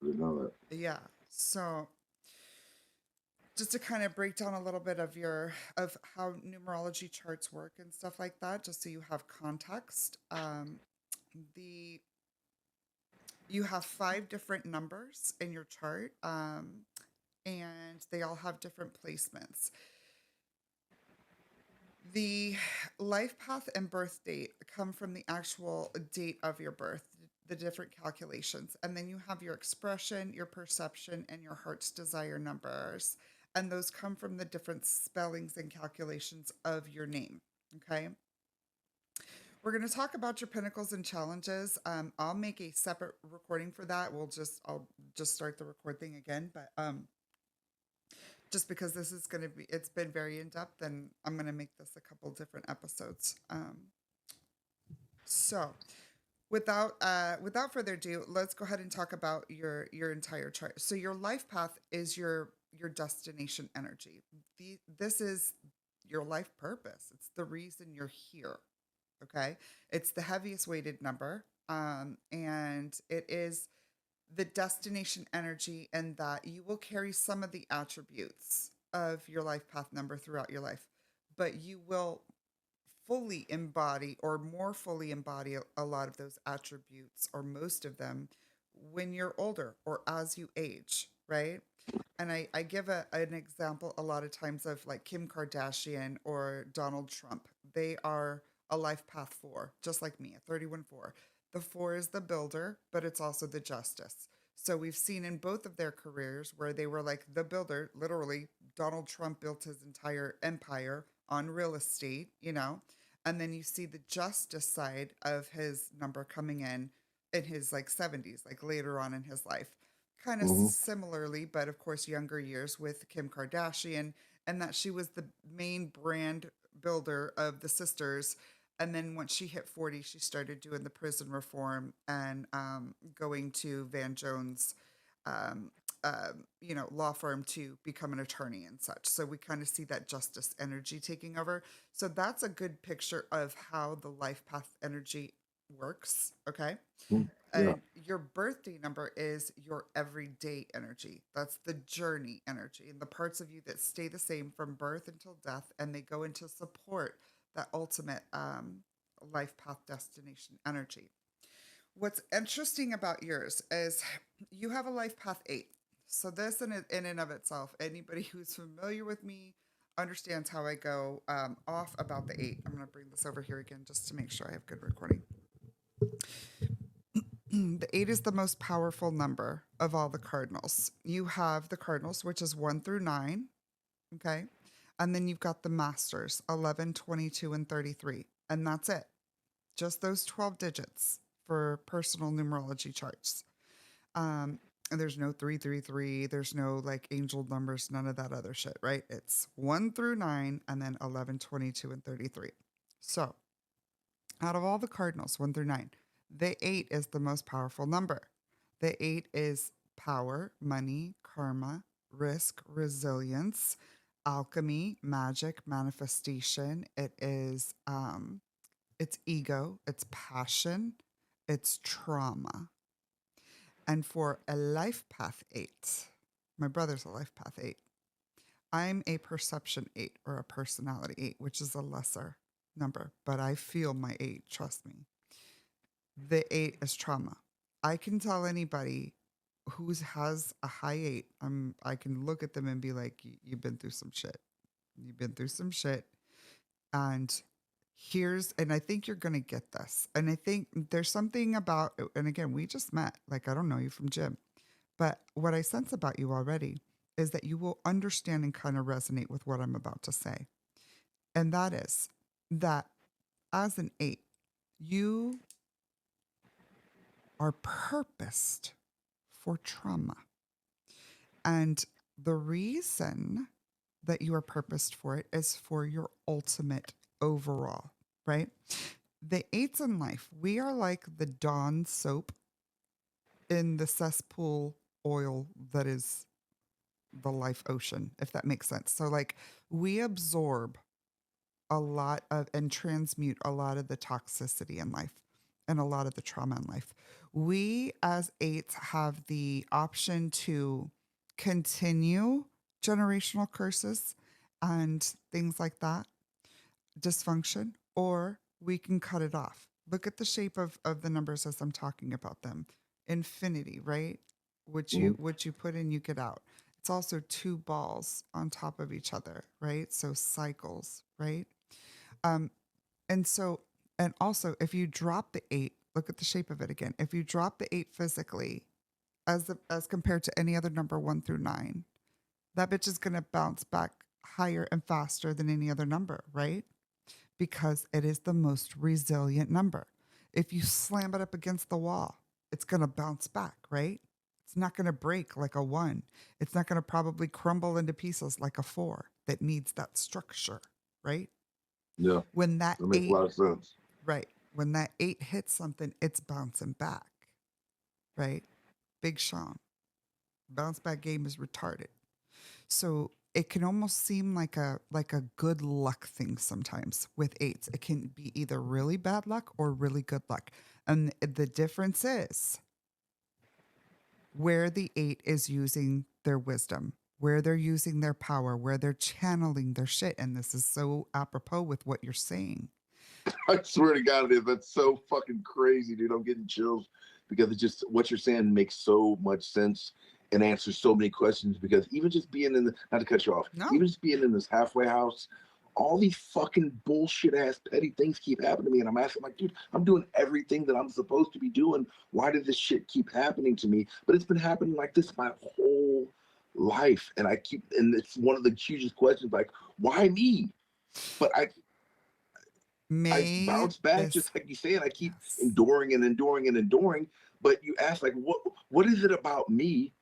You know that. yeah, so just to kind of break down a little bit of how numerology charts work and stuff like that, just so you have context. The You have 5 different numbers in your chart, and they all have different placements. The life path and birth date come from the actual date of your birth, the different calculations. And then you have your expression, your perception, and your heart's desire numbers. And those come from the different spellings and calculations of your name. Okay. We're going to talk about your pinnacles and challenges. I'll make a separate recording for that. I'll just start the record thing again. But just because this is going to be, it's been very in depth, and I'm going to make this a couple different episodes. So without further ado, let's go ahead and talk about your entire chart. So your life path is your destination energy. This is your life purpose. It's the reason you're here. Okay, it's the heaviest weighted number, and it is the destination energy, and that you will carry some of the attributes of your life path number throughout your life, but you will fully embody, or more fully embody, a lot of those attributes, or most of them, when you're older or as you age, right? And I give an example a lot of times of like Kim Kardashian or Donald Trump. They are a life path 4, just like me, a 31-4. The 4 is the builder, but it's also the justice. So we've seen in both of their careers where they were like the builder. Literally, Donald Trump built his entire empire on real estate. And then you see the justice side of his number coming in his like 70s, like later on in his life. Kind of Hmm. similarly, but of course, younger years with Kim Kardashian, and that she was the main brand builder of the sisters. And then once she hit 40, she started doing the prison reform and going to Van Jones, um, law firm to become an attorney and such. So we kind of see that justice energy taking over. So that's a good picture of how the life path energy works. Okay. Yeah. And your birthday number is your everyday energy. That's the journey energy, and the parts of you that stay the same from birth until death, and they go into support that ultimate life path destination energy. What's interesting about yours is you have a life path 8. So this in and of itself, anybody who's familiar with me understands how I go off about the 8. I'm going to bring this over here again just to make sure I have good recording. The 8 is the most powerful number of all the cardinals. You have the cardinals, which is 1 through 9. Okay. And then you've got the masters, 11, 22, and 33. And that's it. Just those 12 digits for personal numerology charts. And there's no 333. There's no like angel numbers, none of that other shit, right? It's 1 through 9, and then 11, 22, and 33. So out of all the cardinals, 1 through 9, the 8 is the most powerful number. The 8 is power, money, karma, risk, resilience, alchemy, magic, manifestation. It is it's ego, it's passion, it's trauma. And for a life path 8, my brother's a life path 8. I'm a perception 8, or a personality 8, which is a lesser number, but I feel my 8, trust me. The 8 is trauma. I can tell anybody who has a high 8, I can look at them and be like, you've been through some shit. You've been through some shit. And and I think you're going to get this. And I think there's something about, and again, we just met, like, I don't know you from Jim, but what I sense about you already is that you will understand and kind of resonate with what I'm about to say. And that is that as an 8, you are purposed for trauma. And the reason that you are purposed for it is for your ultimate overall, right? The 8s in life, we are like the Dawn soap in the cesspool oil that is the life ocean, if that makes sense. So, like, we absorb a lot of and transmute a lot of the toxicity in life and a lot of the trauma in life. We as 8s have the option to continue generational curses and things like that, dysfunction, or we can cut it off. Look at the shape of the numbers as I'm talking about them. Infinity, right? What you put in, you get out. It's also 2 balls on top of each other, right? So cycles, right? Um, and so, and also, if you drop the 8, look at the shape of it again. If you drop the 8 physically, as compared to any other number 1 through 9, that bitch is gonna bounce back higher and faster than any other number, right? Because it is the most resilient number. If you slam it up against the wall, it's gonna bounce back, right? It's not gonna break like a 1. It's not gonna probably crumble into pieces like a 4 that needs that structure, right? Yeah, When that that makes a 8 lot of sense. Right. When that 8 hits something, it's bouncing back, right? Big Sean. Bounce back game is retarded. So it can almost seem like a good luck thing sometimes with 8s. It can be either really bad luck or really good luck. And the difference is where the 8 is using their wisdom, where they're using their power, where they're channeling their shit. And this is so apropos with what you're saying. I swear to God, it is. That's so fucking crazy, dude. I'm getting chills because it just what you're saying makes so much sense and answers so many questions. Because even just being in the not to cut you off, No. even just being in this halfway house, all these fucking bullshit ass petty things keep happening to me, and I'm asking, like, dude, I'm doing everything that I'm supposed to be doing. Why did this shit keep happening to me? But it's been happening like this my whole life, and and it's one of the hugest questions, like, why me? But I May bounce back, this, just like you said. I keep yes. enduring and enduring and enduring. But you ask, like, what is it about me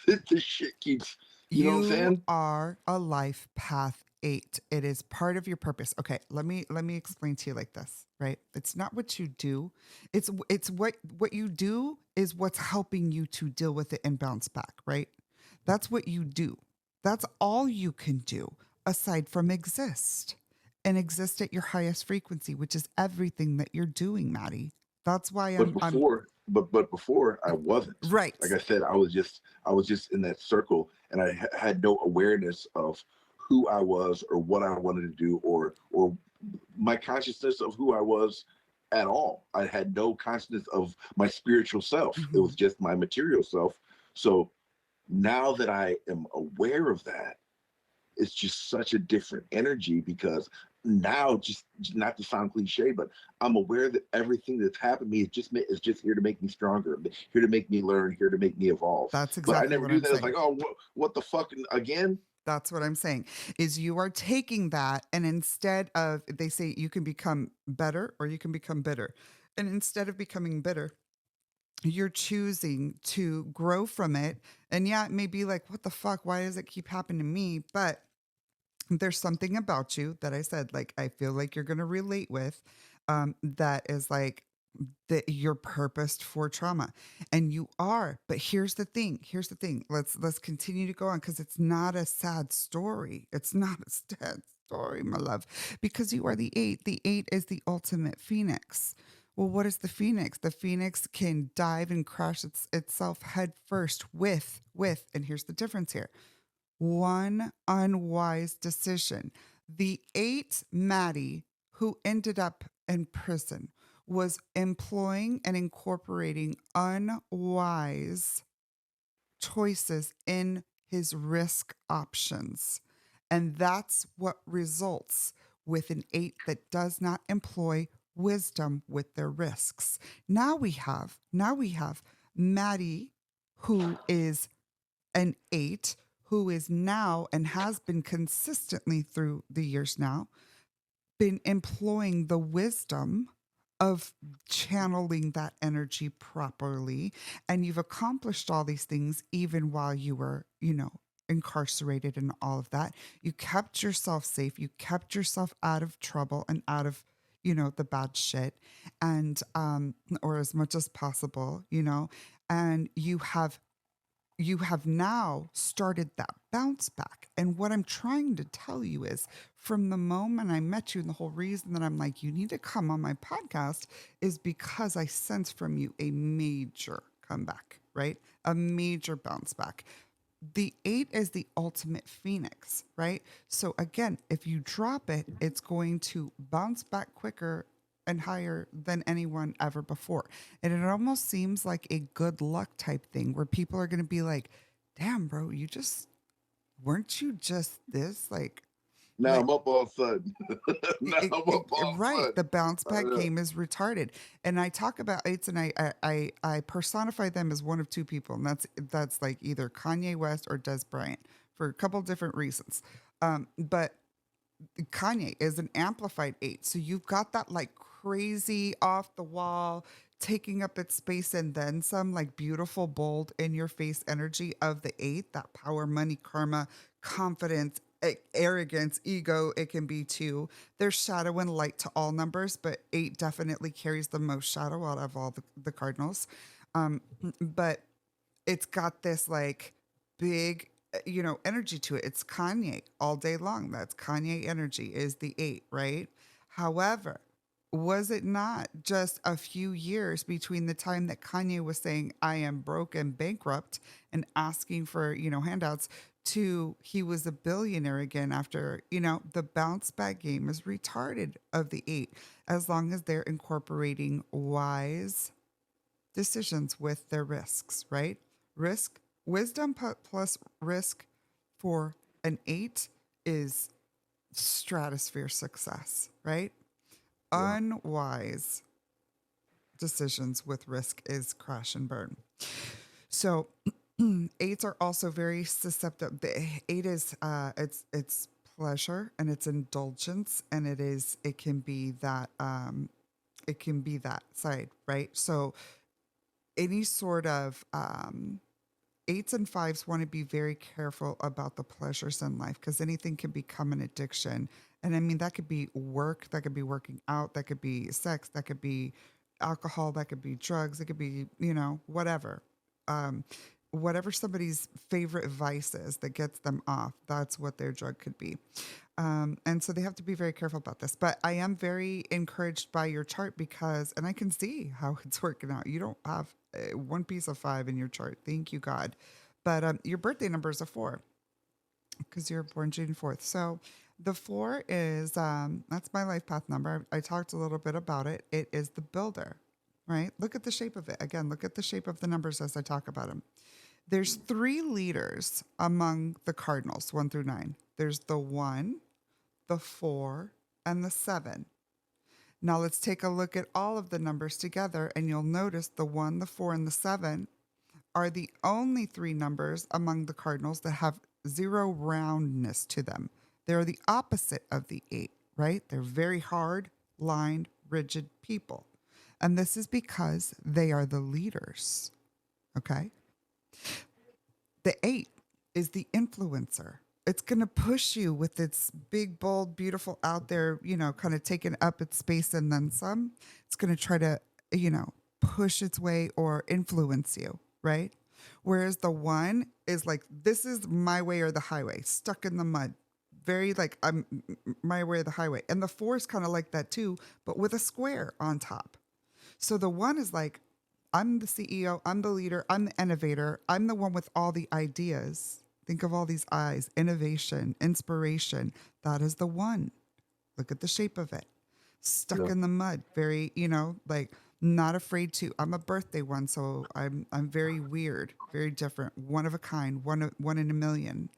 that this shit keeps? You know what I'm You saying? are a life path 8. It is part of your purpose. Okay, let me explain to you like this, right? It's not what you do. It's what you do is what's helping you to deal with it and bounce back, right? That's what you do. That's all you can do aside from exist and exist at your highest frequency, which is everything that you're doing, Maddie. That's why I'm But before I wasn't. Like right. I said, I was just in that circle, and I had no awareness of who I was or what I wanted to do or my consciousness of who I was at all. I had no consciousness of my spiritual self. It Mhm. was just my material self. So now that I am aware of that, it's just such a different energy because now, just not to sound cliche, but I'm aware that everything that's happened to me is just here to make me stronger, here to make me learn, here to make me evolve. That's But I exactly never what knew I'm that. It's saying. like, oh, what the fuck again? That's what I'm saying is you are taking that and instead of they say you can become better or you can become bitter. And instead of becoming bitter, you're choosing to grow from it. And yeah, it may be like, what the fuck? Why does it keep happening to me? But there's something about you that I said, like, I feel like you're going to relate with that is like that you're purposed for trauma and you are. But here's the thing, let's continue to go on because it's not a sad story. It's not a sad story, my love, because you are the 8. The 8 is the ultimate phoenix. Well, what is the phoenix? The phoenix can dive and crash itself head first with and here's the difference here, one unwise decision. The 8 Matty who ended up in prison was employing and incorporating unwise choices in his risk options. And that's what results with an 8 that does not employ wisdom with their risks. Now we have Matty, who is an 8 who is now and has been consistently through the years now been employing the wisdom of channeling that energy properly. And you've accomplished all these things even while you were, incarcerated and all of that. You kept yourself safe. You kept yourself out of trouble and out of, the bad shit. And, or as much as possible, and you have now started that bounce back. And what I'm trying to tell you is from the moment I met you, and the whole reason that I'm like, you need to come on my podcast is because I sense from you a major comeback, right? A major bounce back. The 8 is the ultimate phoenix, right? So again, if you drop it, it's going to bounce back quicker and higher than anyone ever before. And it almost seems like a good luck type thing where people are going to be like, damn, bro, weren't you just this? Now Like, I'm up all of a sudden. Now I'm up all of a right. sudden. The bounce I back know. game is retarded. And I talk about eights and I personify them as one of two people. And that's like either Kanye West or Des Bryant for a couple different reasons. But Kanye is an amplified 8. So you've got that like crazy off the wall, taking up its space and then some, like beautiful, bold, in your face energy of the 8, that power, money, karma, confidence, arrogance, ego. It can be too. There's shadow and light to all numbers, but 8 definitely carries the most shadow out of all the cardinals. But it's got this like big energy to it. It's Kanye all day long. That's Kanye energy is the 8, right? However, was it not just a few years between the time that Kanye was saying I am broke and bankrupt and asking for handouts to he was a billionaire again after the bounce back game is retarded of the 8 as long as they're incorporating wise decisions with their risks, right? Risk, wisdom plus risk for an 8 is stratosphere success, right? Yeah. Unwise decisions with risk is crash and burn. So 8s are also very susceptible. The 8 is it's pleasure and it's indulgence and it can be that side, right? So any sort of 8s and 5s want to be very careful about the pleasures in life because anything can become an addiction. And I mean, that could be work, that could be working out, that could be sex, that could be alcohol, that could be drugs, it could be, whatever. Um, Whatever somebody's favorite vice is that gets them off, that's what their drug could be. And so they have to be very careful about this. But I am very encouraged by your chart because, and I can see how it's working out. You don't have one piece of 5 in your chart. Thank you, God. But your birthday number is a 4 because you're born June 4th. So the 4 is, that's my life path number. I talked a little bit about it. It is the builder, right? Look at the shape of it. Again, look at the shape of the numbers as I talk about them. There's 3 leaders among the cardinals, 1 through 9. There's the 1, the 4, and the 7. Now let's take a look at all of the numbers together, and you'll notice the 1, the 4, and the 7 are the only 3 numbers among the cardinals that have 0 roundness to them. They're the opposite of the 8, right? They're very hard, lined, rigid people. And this is because they are the leaders, okay? The 8 is the influencer. It's going to push you with its big, bold, beautiful out there, kind of taking up its space and then some. It's going to try to, push its way or influence you, right? Whereas the 1 is like, this is my way or the highway, stuck in the mud. Very like, I'm my way or the highway. And the 4 is kind of like that too, but with a square on top. So the 1 is like, I'm the CEO, I'm the leader, I'm the innovator, I'm the one with all the ideas. Think of all these eyes, innovation, inspiration. That is the 1. Look at the shape of it. Stuck Yeah. in the mud, very, like not afraid to. I'm a birthday 1, so I'm very weird, very different, one of a kind, one in a million.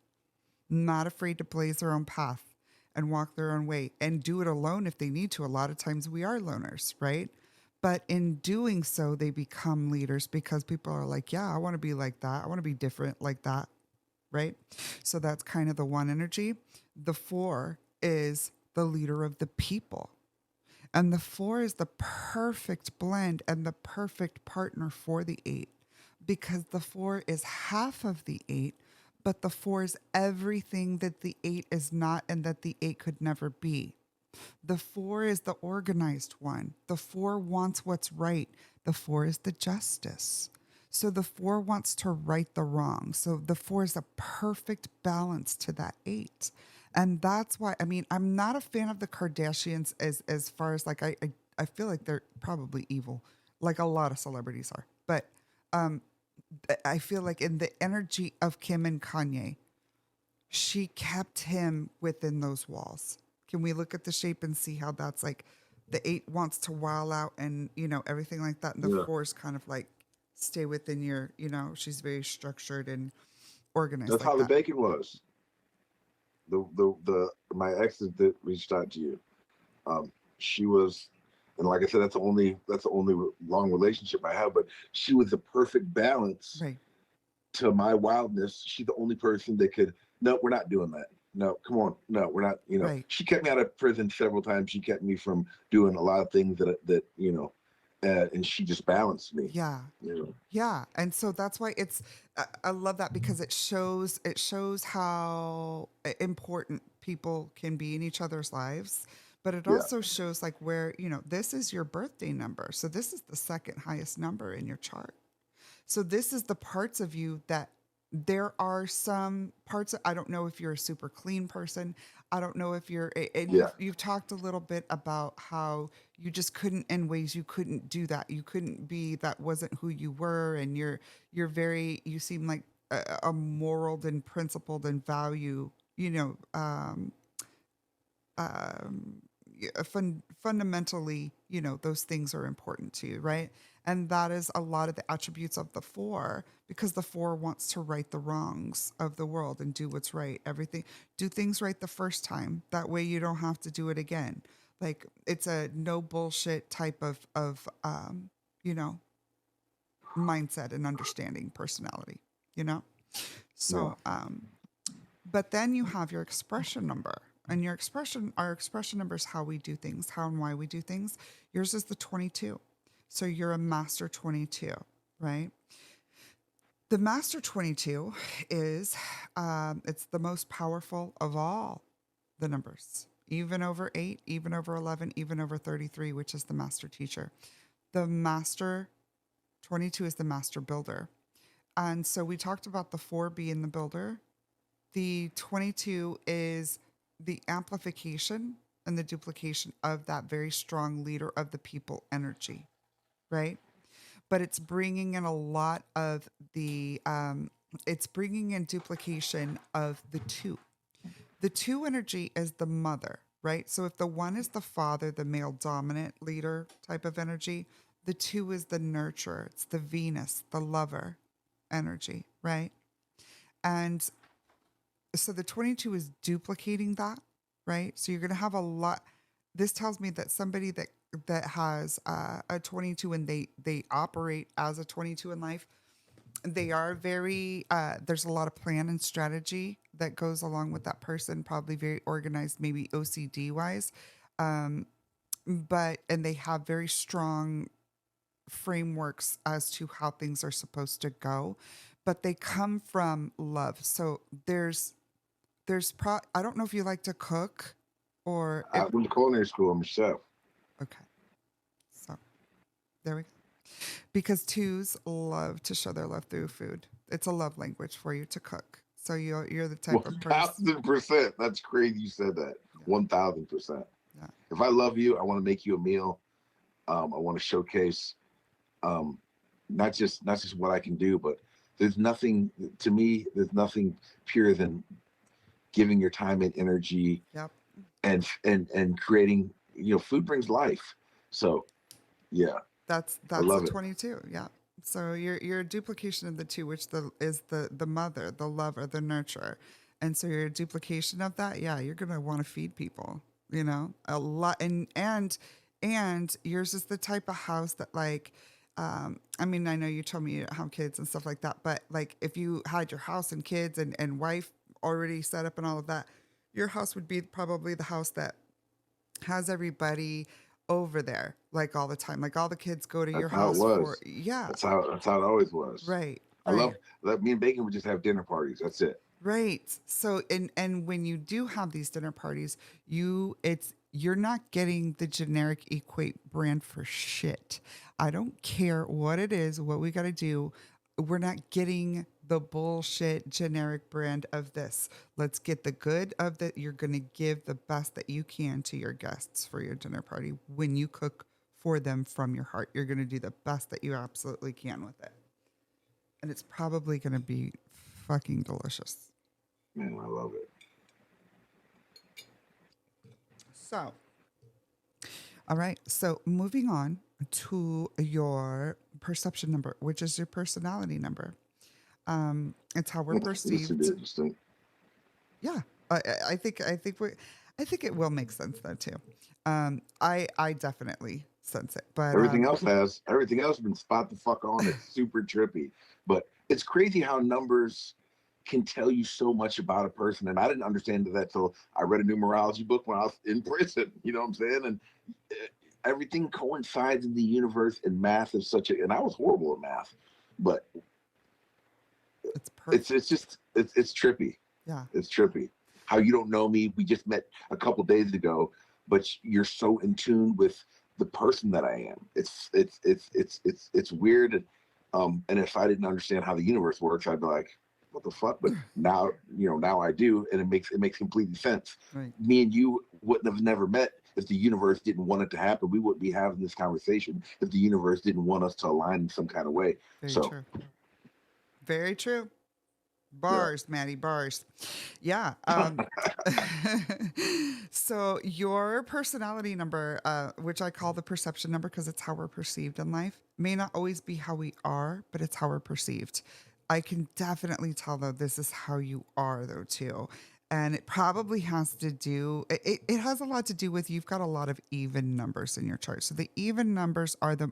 Not afraid to blaze their own path and walk their own way and do it alone if they need to. A lot of times we are loners, right? But in doing so, they become leaders because people are like, yeah, I want to be like that. I want to be different like that. right? So that's kind of the one energy. The 4 is the leader of the people. And the 4 is the perfect blend and the perfect partner for the 8, because the 4 is half of the 8, but the 4 is everything that the 8 is not and that the 8 could never be. The 4 is the organized one. The 4 wants what's right. The 4 is the justice. So the 4 wants to right the wrong. So the 4 is a perfect balance to that 8. And that's why, I mean, I'm not a fan of the Kardashians as far as like, I feel like they're probably evil, like a lot of celebrities are. But um, I feel like in the energy of Kim and Kanye, she kept him within those walls. Can we look at the shape and see how that's like the 8 wants to wow out and, everything like that. And the Yeah. 4 is kind of like stay within your, she's very structured and organized That's like how the that. bacon was. The my ex that reached out to you. She was, and like I said, that's the only long relationship I have. But she was the perfect balance Right. to my wildness. She's the only person that could. No, we're not doing that. No, come on. No, we're not. Right. She kept me out of prison several times. She kept me from doing a lot of things and she just balanced me. Yeah. You know. Yeah. And so that's why I love that, because it shows how important people can be in each other's lives. But it Yeah. also shows like where, this is your birthday number. So this is the second highest number in your chart. So this is the parts of you that there are some parts. I don't know if you're a super clean person. I don't know if and Yeah. you've talked a little bit about how you just couldn't, in ways you couldn't do that. You couldn't be, that wasn't who you were. And you seem like a moral and principled and value, um, fundamentally, those things are important to you, right? And that is a lot of the attributes of the 4, because the 4 wants to right the wrongs of the world and do what's right. Everything, do things right the first time. That way you don't have to do it again. Like it's a no bullshit type of you know, mindset and understanding personality, you know? Yeah. So, but then you have your expression number. And our expression number is how we do things, how and why we do things. Yours is the 22. So you're a master 22, right? The master 22 is, it's the most powerful of all the numbers, even over 8, even over 11, even over 33, which is the master teacher. The master 22 is the master builder. And so we talked about the 4 being the builder. The 22 is the amplification and the duplication of that very strong leader of the people energy, right? But it's bringing in a lot of it's bringing in duplication of the 2. The 2 energy is the mother, right? So if the 1 is the father, the male dominant leader type of energy, the 2 is the nurturer. It's the Venus, the lover energy, right? And so the 22 is duplicating that, right? So you're going to have a lot. This tells me that somebody that has a 22 and they operate as a 22 in life, they are very there's a lot of plan and strategy that goes along with that person, probably very organized, maybe OCD wise, but and they have very strong frameworks as to how things are supposed to go, but they come from love. So I don't know if you like to cook or I went to culinary school. I'm a chef. okay. So there we go. Because 2s love to show their love through food. It's a love language for you to cook. So you're the type of person. 1,000%. That's crazy. You said that. Yeah, 1,000%. yeah, If I love you, I want to make you a meal. I want to showcase um, not just what I can do, but there's nothing to me. There's nothing pure than giving your time and energy yep. and creating. Food brings life. So yeah, That's I the love it. 22. Yeah. So you're a duplication of the 2, which is the mother, the lover, the nurturer, and so you're a duplication of that. Yeah, you're gonna want to feed people. A lot, and yours is the type of house that like I mean, I know you told me you don't have kids and stuff like that, but like if you had your house and kids and wife already set up and all of that, your house would be probably the house that has everybody over there like all the time. Like all the kids go to That's your how it house for, was. yeah, That's how it always was. right, I love right. that. Me and Bacon would just have dinner parties. That's it. Right. So and when you do have these dinner parties, you're not getting the generic equate brand for shit. I don't care what it is, what we got to do. We're not getting the bullshit generic brand of this. Let's get the good of that. You're going to give the best that you can to your guests for your dinner party. When you cook for them from your heart, you're going to do the best that you absolutely can with it. And it's probably going to be fucking delicious. Man, I love it. So, all right. So, moving on to your perception number, which is your personality number. It's how we're This is perceived. interesting. Yeah, I think it will make sense though too. I definitely sense it, but Everything else has been spot the fuck on. It's super trippy, but it's crazy how numbers can tell you so much about a person. And I didn't understand that till I read a numerology book when I was in prison. You know what I'm saying? And everything coincides in the universe, and math is such a. And I was horrible at math, but it's perfect. it's trippy. Yeah, It's trippy. How you don't know me. We just met a couple days ago, but you're so in tune with the person that I am. It's weird. And if I didn't understand how the universe works, I'd be like, what the fuck? But now, now I do, and it makes complete sense. right. Me and you wouldn't have never met if the universe didn't want it to happen. We wouldn't be having this conversation if the universe didn't want us to align in some kind of way. Very So true. Very true. yeah. Bars, Maddie, bars. Yeah. So your personality number, which I call the perception number because it's how we're perceived in life, may not always be how we are, but it's how we're perceived. I can definitely tell though this is how you are though too. And it probably has to do it has a lot to do with you've got a lot of even numbers in your chart. So the even numbers are the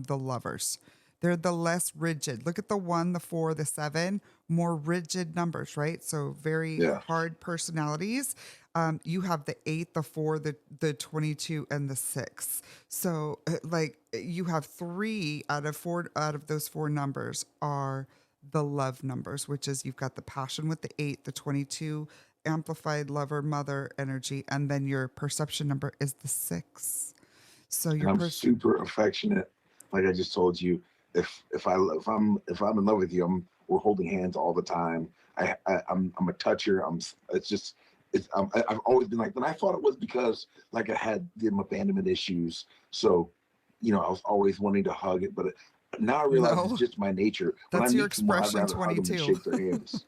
lovers. They're the less rigid. Look at the 1, the 4, the 7, more rigid numbers, right? So very Yeah. hard personalities. You have the 8, the 4, the 22, and the 6. So like you have 3 out of those 4 numbers are the love numbers, which is you've got the passion with the 8, the 22, amplified lover, mother energy, and then your perception number is the 6. So And your I'm super affectionate. Like I just told you, if I'm in love with you, we're holding hands all the time. I'm a toucher. I've always been like, but I thought it was because like I had them abandonment issues. So, I was always wanting to hug it, but now I realize it's no, just my nature. When I that's your meet someone, I'd expression rather hug them than 22. shake their hands.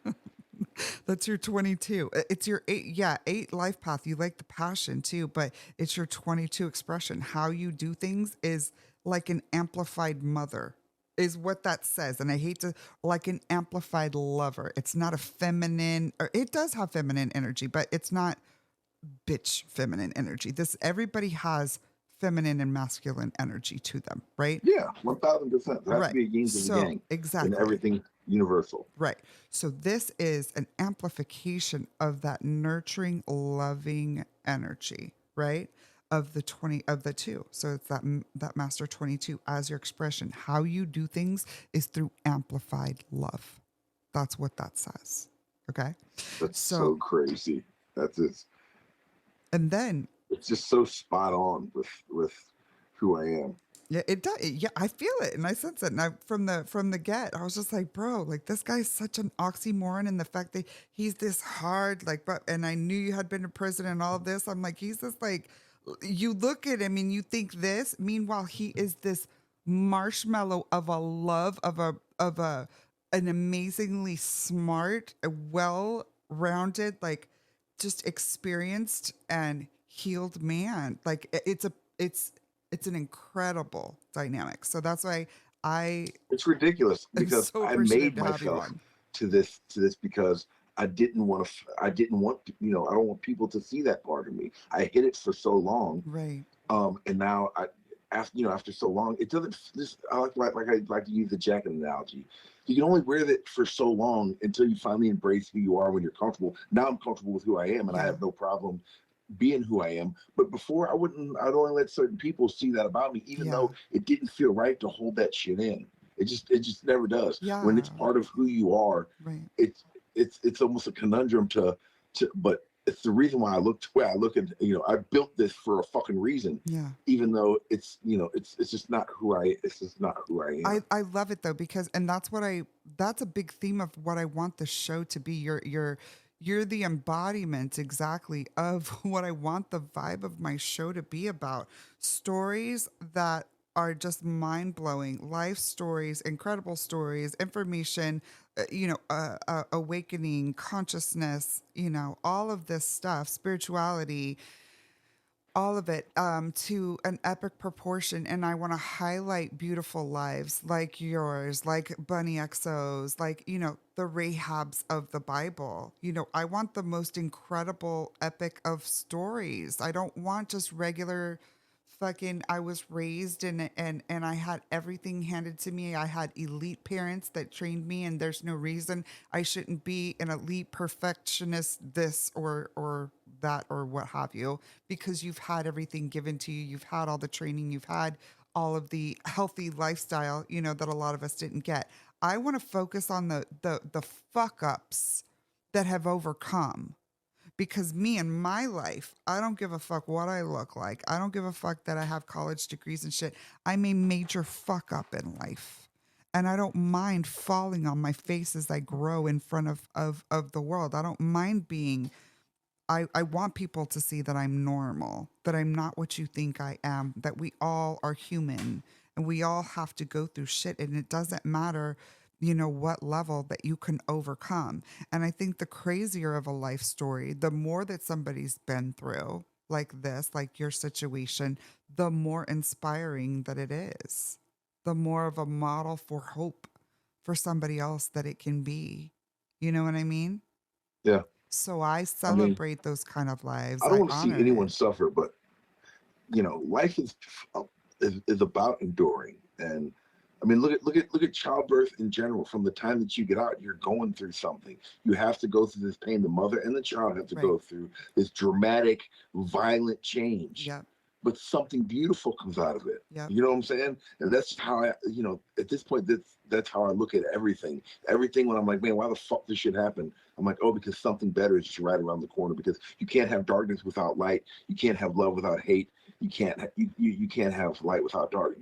That's your 22. It's your 8, yeah, 8 life path. You like the passion too, but it's your 22 expression. How you do things is like an amplified mother, is what that says. And I hate to, like an amplified lover. It's not a feminine, or it does have feminine energy, but it's not bitch feminine energy. Everybody has feminine and masculine energy to them, right? Yeah, 1,000%. There has to Right. be a yin to the So, yang, and exactly. everything universal. Right. So this is an amplification of that nurturing, loving energy, right? Of the 20 of the 2. So it's that master 22 as your expression. How you do things is through amplified love. That's what that says. Okay? That's So so crazy. That's it. and then It's just so spot on with who I am. yeah, it does. Yeah, I feel it and I sense it. And from the get, I was just like, bro, like this guy's such an oxymoron, and the fact that he's this hard, like, but and I knew you had been to prison and all of this. I'm like, he's this like, you look at him and you think this. Meanwhile, he is this marshmallow of a love of a an amazingly smart, well-rounded, like just experienced and healed man. Like it's an incredible dynamic. So that's why I It's ridiculous am because so I appreciative made to have you myself on. to this because I didn't want I don't want people to see that part of me. I hid it for so long. Right. And now after so long, it doesn't. This I like to use the jacket analogy. You can only wear that for so long until you finally embrace who you are when you're comfortable. Now I'm comfortable with who I am, and I Yeah. have no problem being who I am. But before, I wouldn't. I'd only let certain people see that about me, even Yeah. though it didn't feel right to hold that shit in. It just never does. When Yeah. it's part of who you are, Right. it's it's almost a conundrum to. But it's the reason why I look the way I look. And I built this for a fucking reason, Yeah. even though it's just not who I. It's just not who I am. I love it though, because and that's a big theme of what I want the show to be. You're the embodiment exactly of what I want the vibe of my show to be about. Stories that are just mind blowing, life stories, incredible stories, information, awakening, consciousness, all of this stuff, spirituality, all of it, to an epic proportion. And I want to highlight beautiful lives like yours, like Bunny XO's, like, the Rahabs of the Bible. I want the most incredible epic of stories. I don't want just regular fucking, I was raised and I had everything handed to me. I had elite parents that trained me, and there's no reason I shouldn't be an elite perfectionist, this or that or what have you, because you've had everything given to you. You've had all the training, you've had all of the healthy lifestyle, that a lot of us didn't get. I want to focus on the fuck ups that have overcome, because me and my life, I don't give a fuck what I look like. I don't give a fuck that I have college degrees and shit. I'm a major fuck up in life. And I don't mind falling on my face as I grow in front of the world. I don't mind being, I want people to see that I'm normal, that I'm not what you think I am, that we all are human and we all have to go through shit. And it doesn't matter, what level that you can overcome. And I think the crazier of a life story, the more that somebody's been through, like this, like your situation, the more inspiring that it is, the more of a model for hope for somebody else that it can be. You know what I mean? Yeah, So I I mean, celebrate those kind of lives. I don't I want to see honor anyone it. suffer, but life is about enduring. And I mean, look at childbirth in general. From the time that you get out, you're going through something. You have to go through this pain. The mother and the child have to Right. go through this dramatic, violent change, Yep. but something beautiful comes out of it. Yep. You know what I'm saying? And that's how at this point, that's how I look at everything. Everything, when I'm like, man, why the fuck this shit happen? I'm like, oh, because something better is just right around the corner. Because you can't have darkness without light. You can't have love without hate. You can't have light without dark.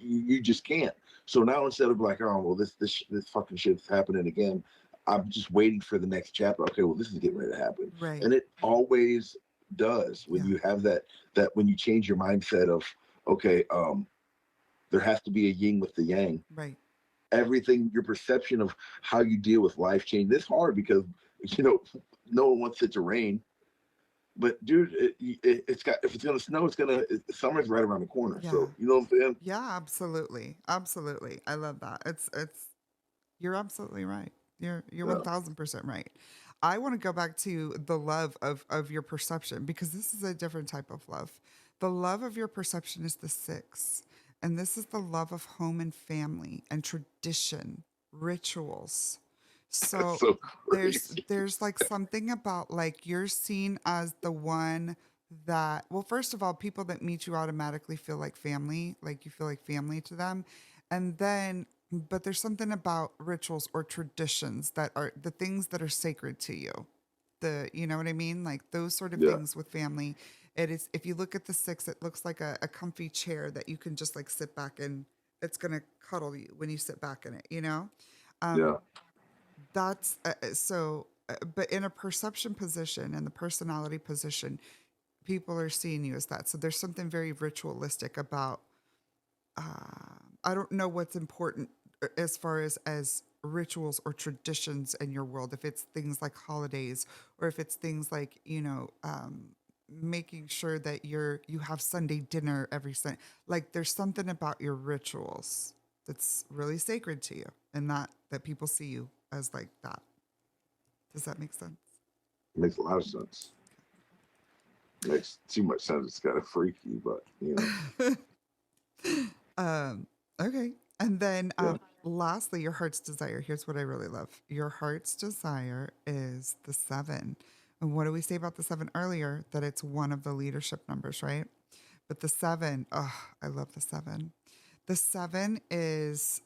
You just can't. So now, instead of like, oh well, this fucking shit's happening again, I'm just waiting for the next chapter. Okay, well, this is getting ready to happen, Right. and it always does when Yeah. you have that when you change your mindset of, okay, there has to be a yin with the yang. Right. Everything, your perception of how you deal with life change. It's hard because you know no one wants it to rain, but dude, it's got, if it's gonna snow, summer's right around the corner. Yeah. So you know what I'm saying? Yeah, absolutely. Absolutely. I love that. It's you're absolutely right. You're Yeah. 1000% right. I want to go back to the love of your perception, because this is a different type of love. The love of your perception is the 6. And this is the love of home and family and tradition, rituals. That's So so there's crazy. there's like something about, like, you're seen as the one that, well, first of all, people that meet you automatically feel like family, like you feel like family to them. And then, but there's something about rituals or traditions that are the things that are sacred to you. You know what I mean? Like those sort of Yeah, things with family. It is, if you look at the 6, it looks like a comfy chair that you can just like sit back in. It's going to cuddle you when you sit back in it. Um, yeah, that's but in a perception position and the personality position, people are seeing you as that. So there's something very ritualistic about, I don't know what's important as far as rituals or traditions in your world. If it's things like holidays, or if it's things like, making sure that you have Sunday dinner every Sunday. Like there's something about your rituals that's really sacred to you, and that people see you as like that. Does that make sense? makes a lot of sense. Makes too much sense. It's kind of freaky, but um, okay. And then Yeah. lastly, your heart's desire. Here's what I really love. Your heart's desire is the 7. And what do we say about the 7 earlier? That it's one of the leadership numbers, right? But the 7, oh, I love the 7. The 7 is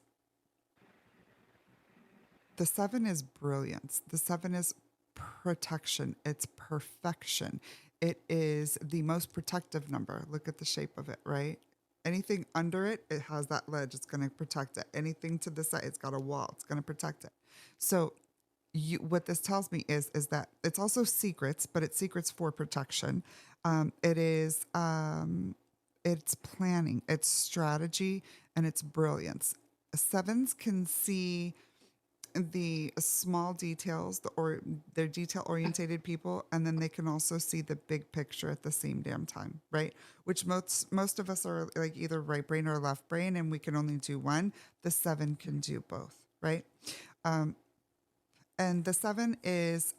the 7 is brilliance. The 7 is protection. It's perfection. It is the most protective number. Look at the shape of it, right? Anything under it, it has that ledge. It's going to protect it. Anything to the side, it's got a wall. It's going to protect it. So, what this tells me is that it's also secrets, but it's secrets for protection. It is it's planning, it's strategy, and it's brilliance. Sevens can see the small details, they're detail orientated people, and then they can also see the big picture at the same damn time, right? Which most of us are like either right brain or left brain, and we can only do one. The 7 can do both, right? Um, and the seven is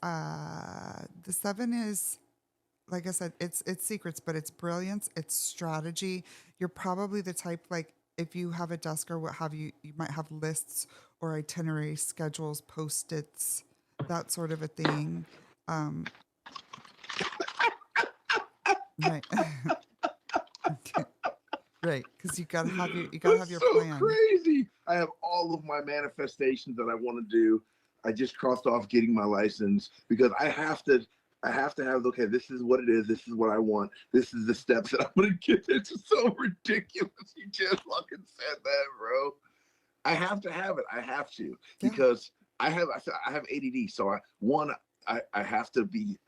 like I said, it's secrets, but it's brilliance, it's strategy. You're probably the type, like if you have a desk or what have you, you might have lists or itinerary schedules, post-its, that sort of a thing. Um, right, right, because you gotta have That's your so plan. crazy. I have all of my manifestations that I want to do. I just crossed off getting my license because I have to have, okay, this is what it is. This is what I want. This is the steps that I'm going to get. It's so ridiculous. You just fucking said that, bro. I have to have it. I have to Yeah, because I have ADD. So I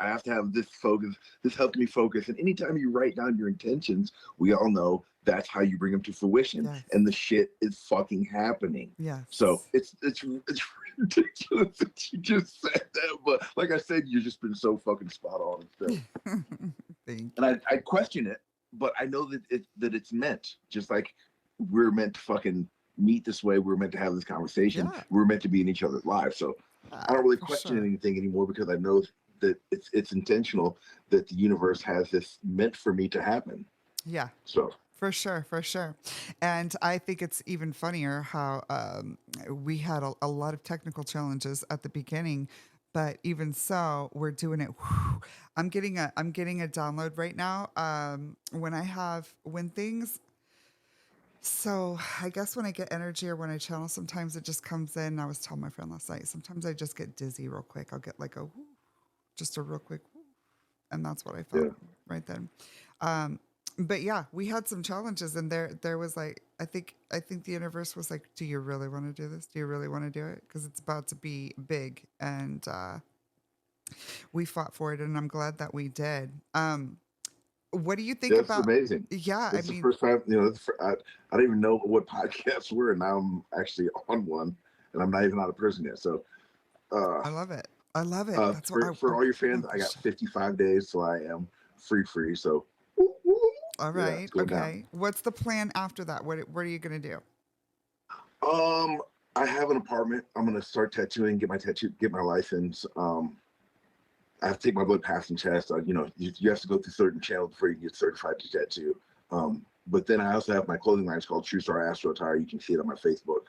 have to have this focus. This helps me focus. And anytime you write down your intentions, we all know that's how you bring them to fruition. yes, And the shit is fucking happening. So yes. it's ridiculous that you just said that. But like I said, you've just been so fucking spot on and stuff. Thank And you. I question it, but I know that it's meant. Just like we're meant to fucking meet this way. We're meant to have this conversation. Yeah, We're meant to be in each other's lives. So I don't really for question sure. anything anymore because I know that it's intentional that the universe has this meant for me to happen. Yeah, So for sure, for sure. And I think it's even funnier how we had a lot of technical challenges at the beginning, but even so, we're doing it. Whew. I'm getting a download right now. When things. So I guess when I get energy or when I channel, sometimes it just comes in. I was telling my friend last night. Sometimes I just get dizzy real quick. I'll get like just a real quick, and that's what I felt yeah, right then. Um, but yeah, we had some challenges, and there was like I think the universe was like, "Do you really want to do this? Do you really want to do it? Because it's about to be big." And we fought for it, and I'm glad that we did. What do you think that's about? amazing. Yeah, I This is the mean, first time, I don't even know what podcasts were, and now I'm actually on one, and I'm not even on a person yet. So, uh, I love it. I love it. That's what I for all your fans, want I this got show. 55 days, so I am free. So, All yeah, right. it's going down. Okay. What's the plan after that? What are you gonna do? Um, I have an apartment. I'm gonna start tattooing, get my license. I have to take my blood passing test. You have to go through certain channels before you can get certified to tattoo. But then I also have my clothing line. It's called True Star Astro Attire. You can see it on my Facebook.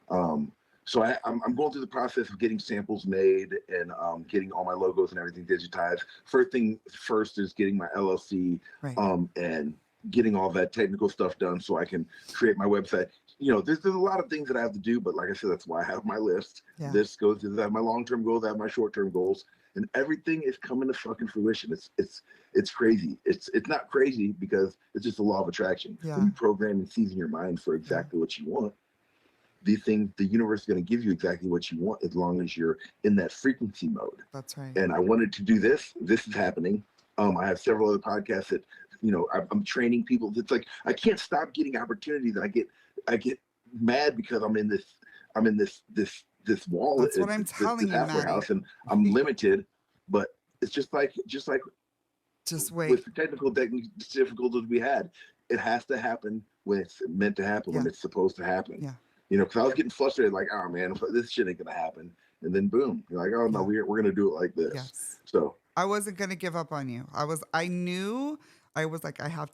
Um, so I'm going through the process of getting samples made and getting all my logos and everything digitized. First is getting my LLC Right. and getting all that technical stuff done so I can create my website. There's a lot of things that I have to do, but like I said, that's why I have my list. Yeah. This goes to that my long-term goals, I have my short-term goals, and everything is coming to fucking fruition. It's crazy. It's not crazy because it's just a law of attraction. When Yeah. you program and season your mind for Yeah. exactly what you want, the universe is going to give you exactly what you want as long as you're in that frequency mode. That's right. And I wanted to do this. This is happening. I have several other podcasts that, I'm training people. It's like I can't stop getting opportunities. I get mad because I'm in this wall, That's what I'm this telling you, halfway Matty. house, and I'm limited. But it's just like Just with wait. the technical difficulties we had, it has to happen when it's meant to happen, Yeah. when it's supposed to happen. Yeah. Because I was getting frustrated, like, oh man, this shit ain't gonna happen. And then boom, you're like, oh no, Yeah. we're gonna do it like this. Yes. So I wasn't gonna give up on you. I I was like, I have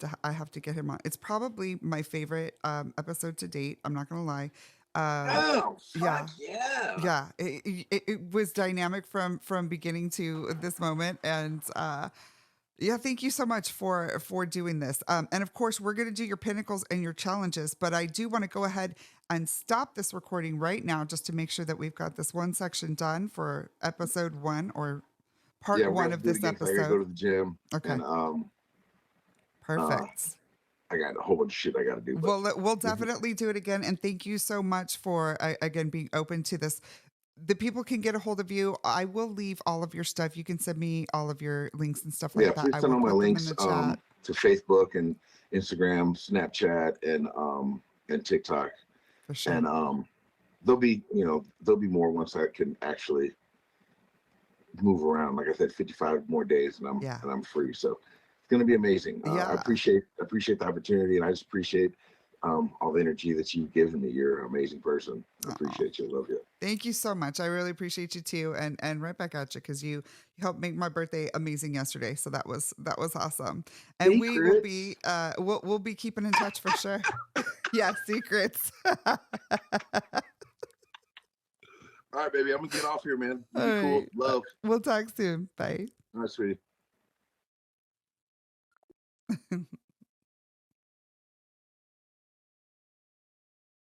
to get him on. It's probably my favorite episode to date. I'm not gonna lie. Oh, Yeah, fuck yeah. yeah. It was dynamic from beginning to this moment, and yeah, thank you so much for doing this. And of course, we're going to do your pinnacles and your challenges, but I do want to go ahead and stop this recording right now just to make sure that we've got this one section done for episode 1 or part Yeah, we're gonna 1 have to of do it this again 'cause I gotta go episode. to the gym Okay, and uh perfect. I got a whole bunch of shit I gotta do, but We'll definitely do it again. And thank you so much for again being open to this. The people can get a hold of you. I will leave all of your stuff. You can send me all of your links and stuff yeah, like that. please I send will all my put them in links the chat to Facebook and Instagram, Snapchat, and TikTok. for sure. And there'll be more once I can actually move around. Like I said, 55 more days Yeah. and I'm free. So it's gonna be amazing. I Yeah. appreciate the opportunity, and I just appreciate all the energy that you've given me. You're an amazing person. I Aw. appreciate you. Love you. Thank you so much. I really appreciate you too, and right back at you because you helped make my birthday amazing yesterday. So that was awesome, and we will be Secrets. we'll be keeping in touch for sure. Yeah, secrets. All All right, baby. I'm gonna get off here, man. You be right, cool. Love. we'll talk soon. Bye. All right, sweetie.